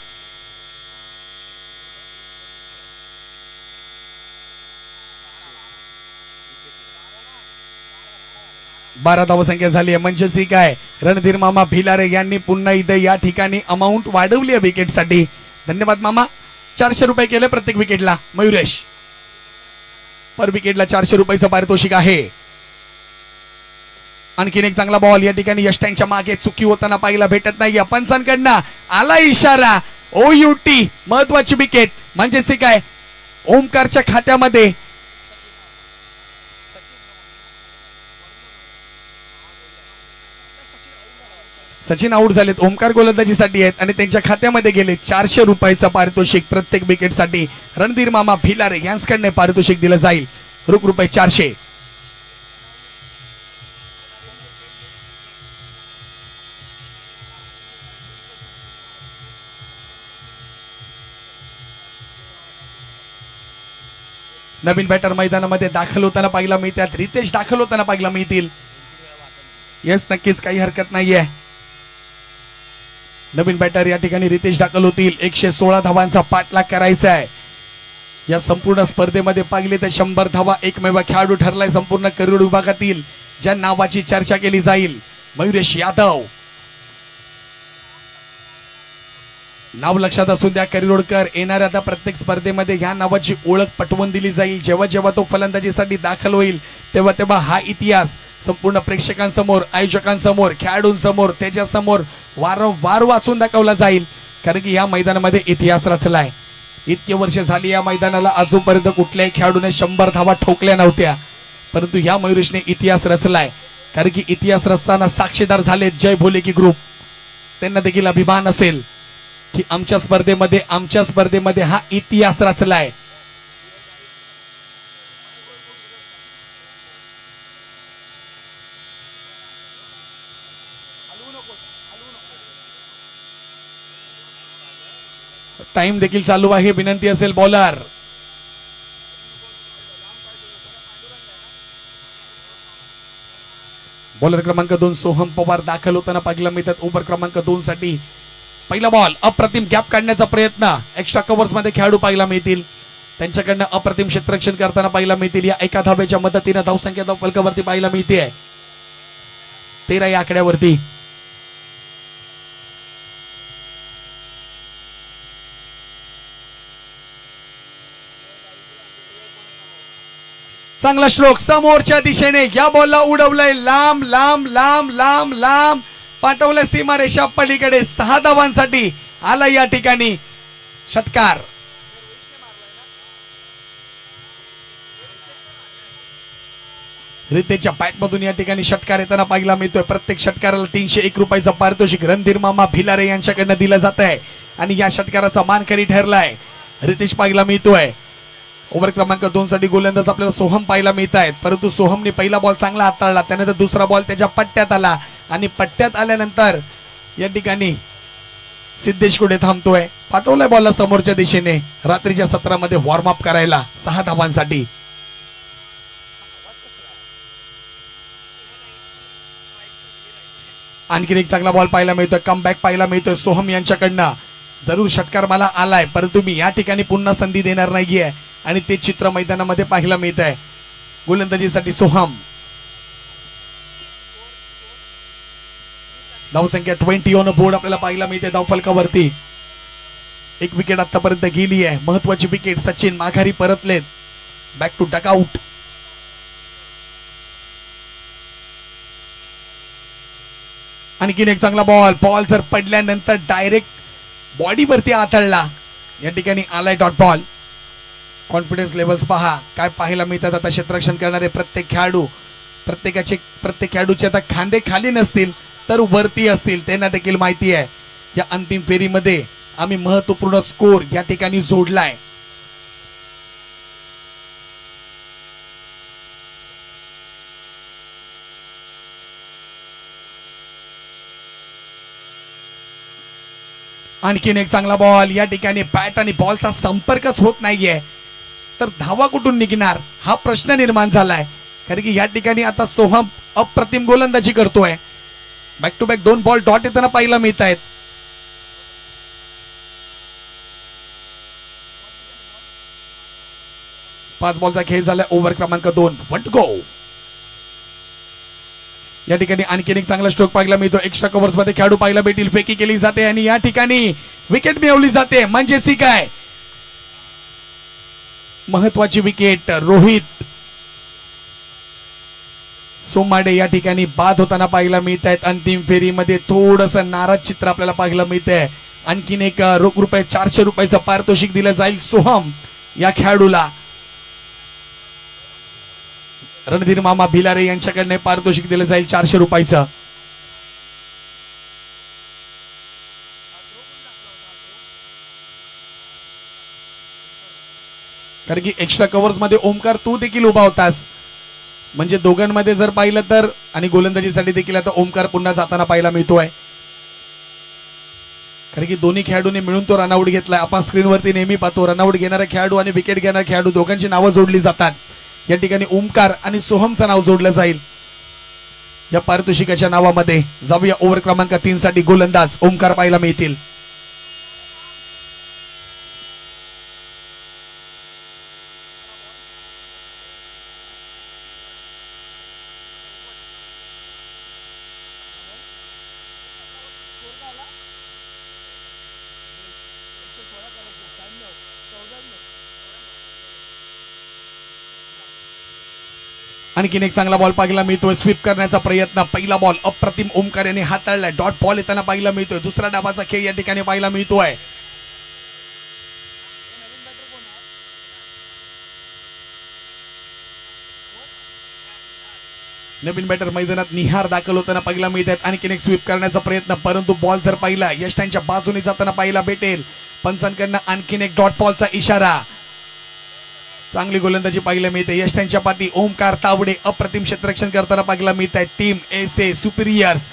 बारा धावसंख्या झाली आहे. म्हणजे सी काय रणधीर मामा भिलारे यांनी पुन्हा इथे या ठिकाणी अमाऊंट वाढवली आहे विकेटसाठी. धन्यवाद मामा. 400 रुपये केले प्रत्येक विकेटला. मयुरेश पर विकेटला 400 रुपयाचं पारितोषिक आहे. आणखीन एक चांगला बॉल. या ठिकाणी यष्टांच्या मागे चुकी होताना पाहायला भेटत नाही. पंचांकडनं आला इशारा. OUT महत्वाची विकेट. म्हणजे काय ओमकारच्या खात्यामध्ये सचिन आऊट झालेत. ओमकार गोलंदाजीसाठी आहेत आणि त्यांच्या खात्यामध्ये गेले 400 रुपयाचं पारितोषिक प्रत्येक विकेटसाठी रणधीर मामा भिलारे यांच्याकडनं पारितोषिक दिलं जाईल. रोख रुपये 400. नवीन बॅटर मैदानामध्ये दाखल होताना पाहायला मिळतात. रितेश दाखल होताना पाहायला मिळतील. येस, नक्कीच काही हरकत नाहीये. नवीन बॅटर या ठिकाणी रितेश दाखल होतील. 116 धावांचा पाठलाग करायचा आहे. या संपूर्ण स्पर्धेमध्ये पाहिले तर 100 धावा एकमेव खेळाडू ठरलाय संपूर्ण करिअर विभागातील, ज्या नावाची चर्चा केली जाईल. मयुरेश यादव नाव लक्षात असून द्या. करिरोडकर येणाऱ्या आता प्रत्येक स्पर्धेमध्ये ह्या नावाची ओळख पटवून दिली जाईल. जेव्हा जेव्हा तो फलंदाजीसाठी दाखल होईल तेव्हा तेव्हा हा इतिहास संपूर्ण प्रेक्षकांसमोर, आयोजकांसमोर, खेळाडूंसमोर, त्याच्यासमोर वारंवार वाचून दाखवला जाईल. कारण की या मैदानामध्ये इतिहास रचलाय. इतके वर्ष झाली या मैदानाला, अजूनपर्यंत कुठल्याही खेळाडूने 100 धावा ठोकल्या नव्हत्या. परंतु ह्या मयुरेशने इतिहास रचलाय. कारण की इतिहास रचताना साक्षीदार झालेत जय भोलेकी ग्रुप. त्यांना देखील अभिमान असेल की आमच्या स्पर्धेमध्ये हा इतिहास रचलाय. टाइम देखील चालू आहे. विनंती असेल बॉलर क्रमांक 2 सोहम पवार दाखल होताना पाहायला मिळतात. ओव्हर क्रमांक 2 साठी पहिला बॉल. अप्रतिम गॅप काढण्याचा प्रयत्न. एक्स्ट्रा कव्हर्स मध्ये खेळाडू पाहायला मिळतील. त्यांच्याकडनं अप्रतिम क्षेत्ररक्षण करताना पाहायला मिळतील. या एका धावेच्या मदतीने धावसंख्या फलकावरती पाहायला मिळते 13 या आकड्यावरती. चांगला स्ट्रोक समोरच्या दिशेने. या बॉलला उडवलंय लांब लांब लांब लांब लांब, पाठवलंय सीमारेषा पलीकडे. 6 धावांसाठी आला या ठिकाणी षटकार. रितेशच्या बॅटमधून या ठिकाणी षटकार येताना पाहायला मिळतोय. प्रत्येक षटकाराला 301 रुपयाचं पारितोषिक रणधीर मामा भिलारे यांच्याकडनं दिलं जात आहे आणि या षटकाराचा मानकरी ठरलाय रितेश पाहायला मिळतोय. ओव्हर क्रमांक 2 साठी गोलंदाज आपल्याला सोहम पाहायला मिळत आहेत. परंतु सोहमने पहिला बॉल चांगला हाताळला. त्यानंतर दुसरा बॉल त्याच्या पट्ट्यात आला आणि पट्ट्यात आल्यानंतर या ठिकाणी सिद्धेश कुठे थांबतोय. पाठवलाय बॉलला समोरच्या दिशेने रात्रीच्या सत्रामध्ये वॉर्मअप करायला 6 धावांसाठी. आणखीन एक चांगला बॉल पाहायला मिळतोय. कमबॅक पाहायला मिळतोय सोहम यांच्याकडनं. जरूर षटकार मला आलाय, परंतु मी या ठिकाणी पुन्हा संधी देणार नाहीये आणि ते चित्र मैदानामध्ये पाहायला मिळत आहे. गोलंदाजीसाठी सोहम. धावसंख्या 20 ऑन बोर्ड आपल्याला पाहायला मिळते धावफलकावरती. 1 विकेट आतापर्यंत गेली आहे. महत्वाची विकेट. सचिन माघारी परतलेत. Back to dugout. आणखीन एक चांगला बॉल जर पडल्यानंतर डायरेक्ट बॉडीवरती आथळला. या ठिकाणी आलाय डॉट बॉल. कॉन्फिडन्स लेवल्स पहा काय पाहायला मिळतात. आता क्षेत्ररक्षण करणारे प्रत्येक खेळाडूचे आता खांदे खाली नसतील तर वरती असतील. त्यांना देखील माहिती आहे या अंतिम फेरीमध्ये आम्ही महत्वपूर्ण स्कोर या ठिकाणी जोडलाय. आणखीन एक चांगला बॉल. या ठिकाणी बॅट आणि बॉलचा संपर्कच होत नाहीये तर धावा कुठून निघणार हा प्रश्न निर्माण झालाय. कारण की या ठिकाणी आता सोहम अप्रतिम गोलंदाजी करतोय. Back to back 2 ball dot येताना पाहायला मिळत आहेत. पाच बॉलचा खेळ झालाय. ओव्हर क्रमांक 2 वट गो. या ठिकाणी आणखीन एक चांगला स्ट्रोक पाहायला मिळतो. एक्स्ट्रा कव्हर्स मध्ये खेळाडू पाहायला भेटेल. फेकी केली जाते आणि या ठिकाणी विकेट मिळवली जाते. म्हणजे काय महत्वाची विकेट. रोहित सोमाडे या ठिकाणी बाद होताना पाहायला मिळत आहेत. अंतिम फेरीमध्ये थोडस नाराज चित्र आपल्याला पाहायला मिळतंय. आणखीन एक रोख रुपये 400 रुपयाचं पारितोषिक दिलं जाईल सोहम या खेळाडूला. रणधीर मामा भिलारे यांच्याकडनं पारितोषिक दिलं जाईल 400 रुपयाचं. कारण की एक्स्ट्रा कव्हर्स मध्ये ओमकार तू देखील उभा होतास. म्हणजे दोघांमध्ये जर पाहिलं तर आणि गोलंदाजीसाठी देखील आता ओमकार पुन्हा जाताना पाहायला मिळतोय. कारण की दोन्ही खेळाडूंनी मिळून तो रनआउट घेतलाय. आपण स्क्रीनवरती नेहमी पाहतो रनआउट घेणारा खेळाडू आणि विकेट घेणारा खेळाडू दोघांची नावं जोडली जातात. या ठिकाणी ओमकार आणि सोहमचं नाव जोडलं जाईल या पारितोषिकाच्या नावामध्ये. जाऊया ओव्हर क्रमांक 3 साठी गोलंदाज ओमकार पाहायला मिळतील. आणखीन एक चांगला बॉल पाहायला मिळतोय. स्वीप करण्याचा प्रयत्न. पहिला बॉल अप्रतिम ओमकार यांनी हाताळलाय. डॉट बॉल येताना पाहायला मिळतोय. दुसरा डावाचा खेळ या ठिकाणी पाहायला मिळतोय. नवीन बॅटर मैदानात निहार दाखल होताना पाहायला मिळत आहेत. आणखीन एक स्वीप करण्याचा प्रयत्न, परंतु बॉल जर पाहिला यष्टांच्या बाजूने जाताना पाहायला भेटेल. पंचांकडनं आणखीन एक डॉट बॉलचा इशारा. चांगली गोलंदाजी पाहायला मिळते यष्टांच्या पाठी. ओमकार तावडे अप्रतिम क्षेत्ररक्षण करताना पाहायला मिळत आहे. टीम एस सुपिरियर्स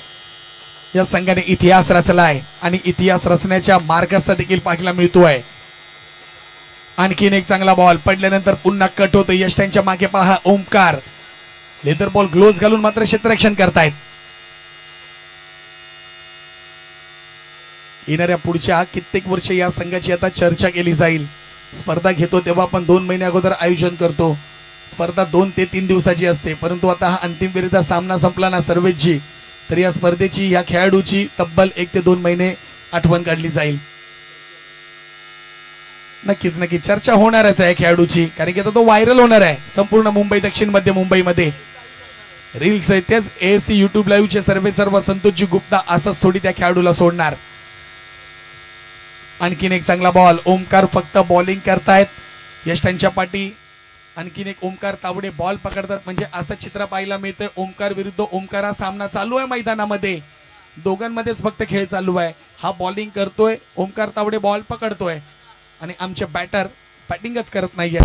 या संघाने इतिहास रचलाय आणि इतिहास रचण्याच्या मार्गाचा देखील पाहायला मिळतोय. आणखीन एक चांगला बॉल पडल्यानंतर पुन्हा कट होतो. यष्टांच्या मागे पहा ओमकार लेदर बॉल ग्लोव्ज घालून मात्र क्षेत्ररक्षण करतायत. येणाऱ्या पुढच्या कित्येक वर्ष या संघाची आता चर्चा केली जाईल. स्पर्धा घेतो तेव्हा आपण 2 महिने अगोदर आयोजन करतो. स्पर्धा 2 ते 3 दिवसाची असते, परंतु आता हा अंतिम फेरीचा सामना संपला ना सर्वेची, तर या स्पर्धेची या खेळाडूची तब्बल 1 ते 2 महिने आठवण काढली जाईल. नक्कीच नक्कीच चर्चा होणारच आहे खेळाडूची, कारण की आता तो व्हायरल होणार आहे संपूर्ण मुंबई, दक्षिण मध्य मुंबईमध्ये. रील्स आहेत तेच ASC युट्यूब लाईव्हचे सर्व संतोषजी गुप्ता असंच थोडी त्या खेळाडूला सोडणार. आणखीन एक चांगला बॉल. ओमकार फक्त बॉलिंग करतायत यष्टांच्या पाठी. आणखीन एक ओमकार तावडे बॉल पकडतात, म्हणजे असं चित्र पाहायला मिळतंय. ओमकार विरुद्ध ओमकार हा सामना चालू आहे मैदानामध्ये. दोघांमध्येच फक्त खेळ चालू आहे. हा बॉलिंग करतोय, ओमकार तावडे बॉल पकडतोय आणि आमचे बॅटर बॅटिंगच करत नाहीये.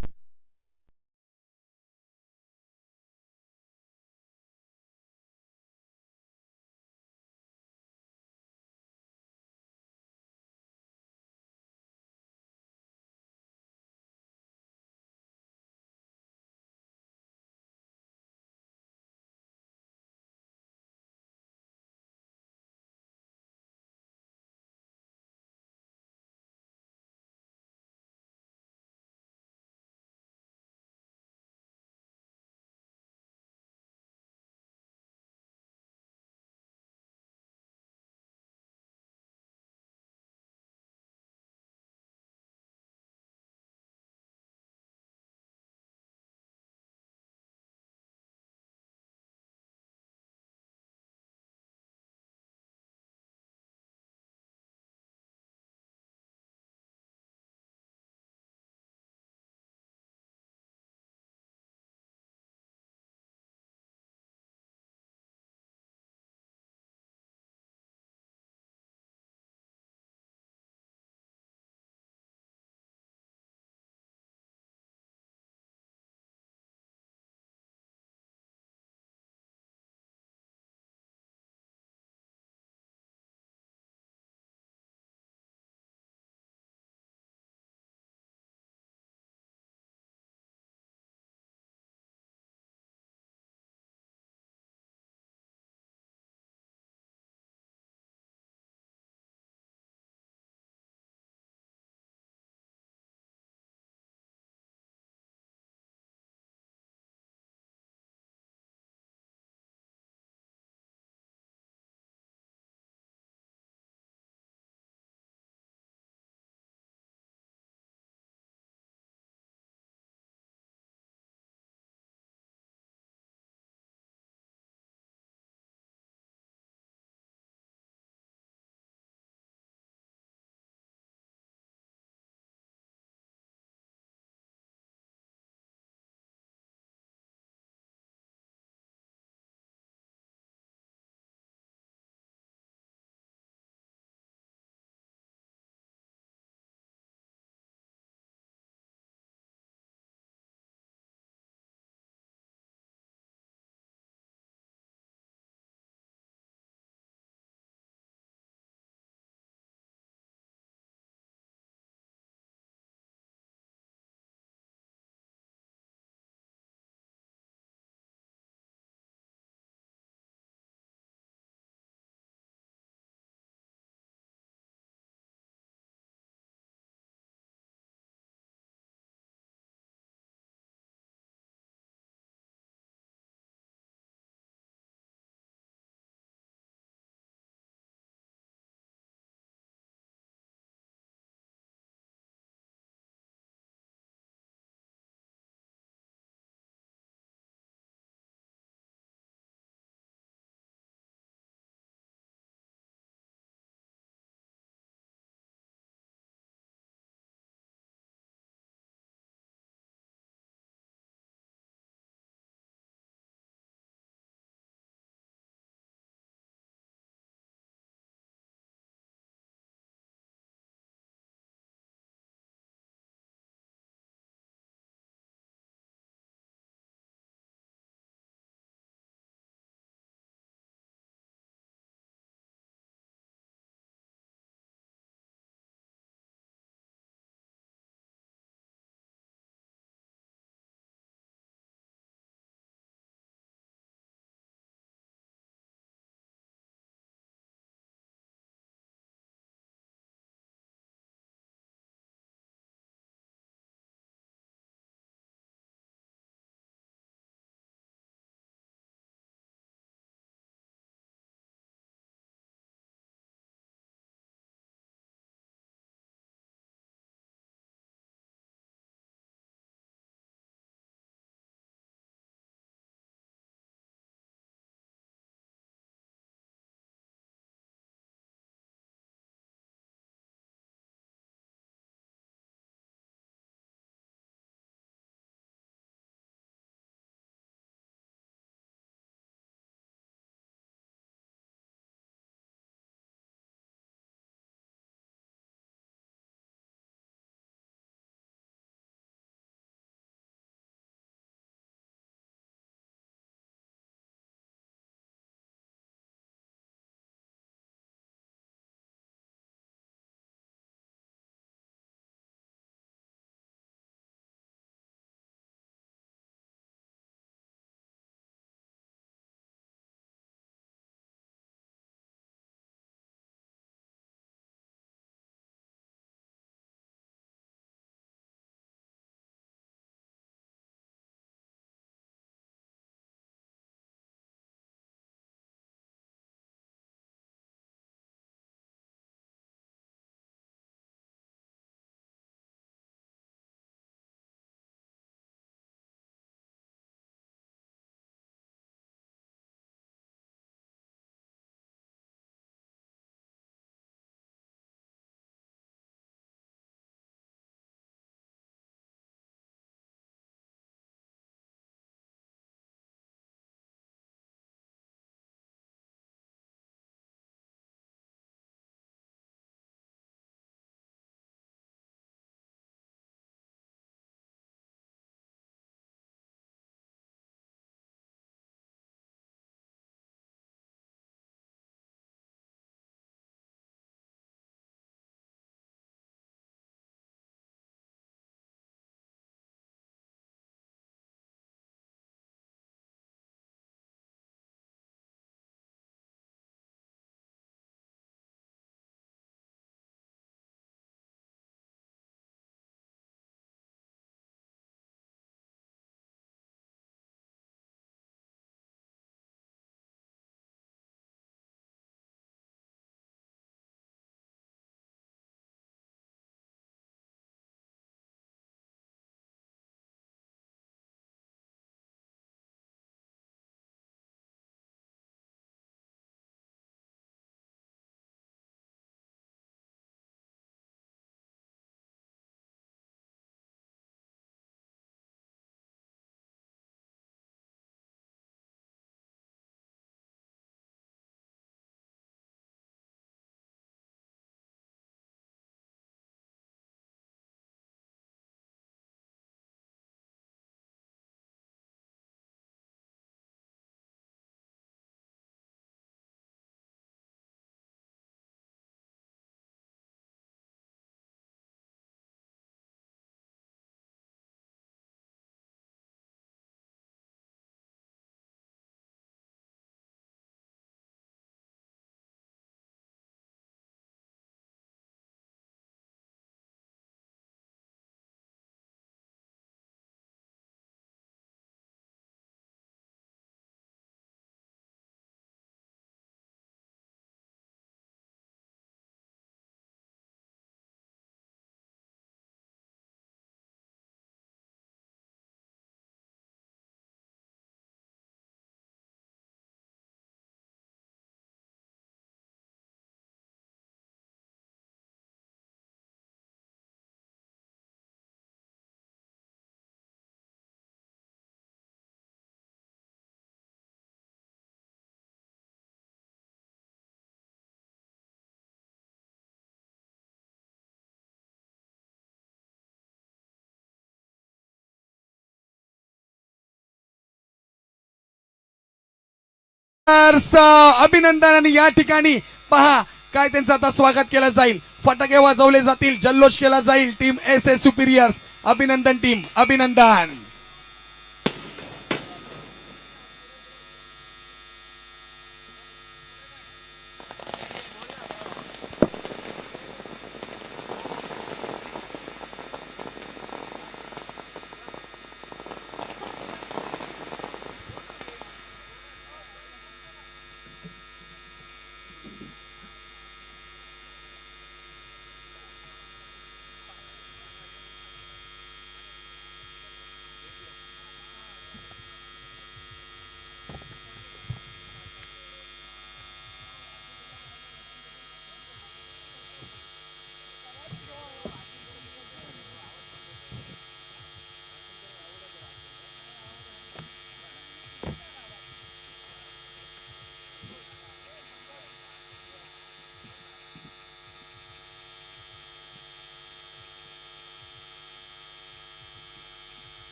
अभिनंदन. आणि या ठिकाणी पहा काय त्यांचं आता स्वागत केलं जाईल, फटाके वाजवले जातील, जल्लोष केला जाईल. टीम एस ए सुपिरियर्स, अभिनंदन टीम, अभिनंदन.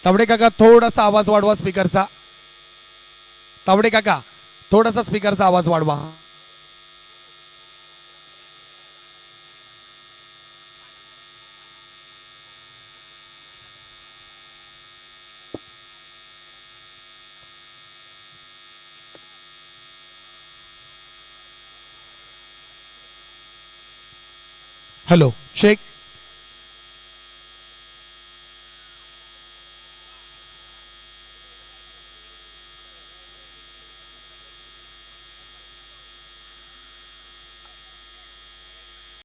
तावडे काका थोडासा आवाज वाढवा स्पीकरचा. तावडे काका थोडासा स्पीकरचा आवाज वाढवा. Hello check.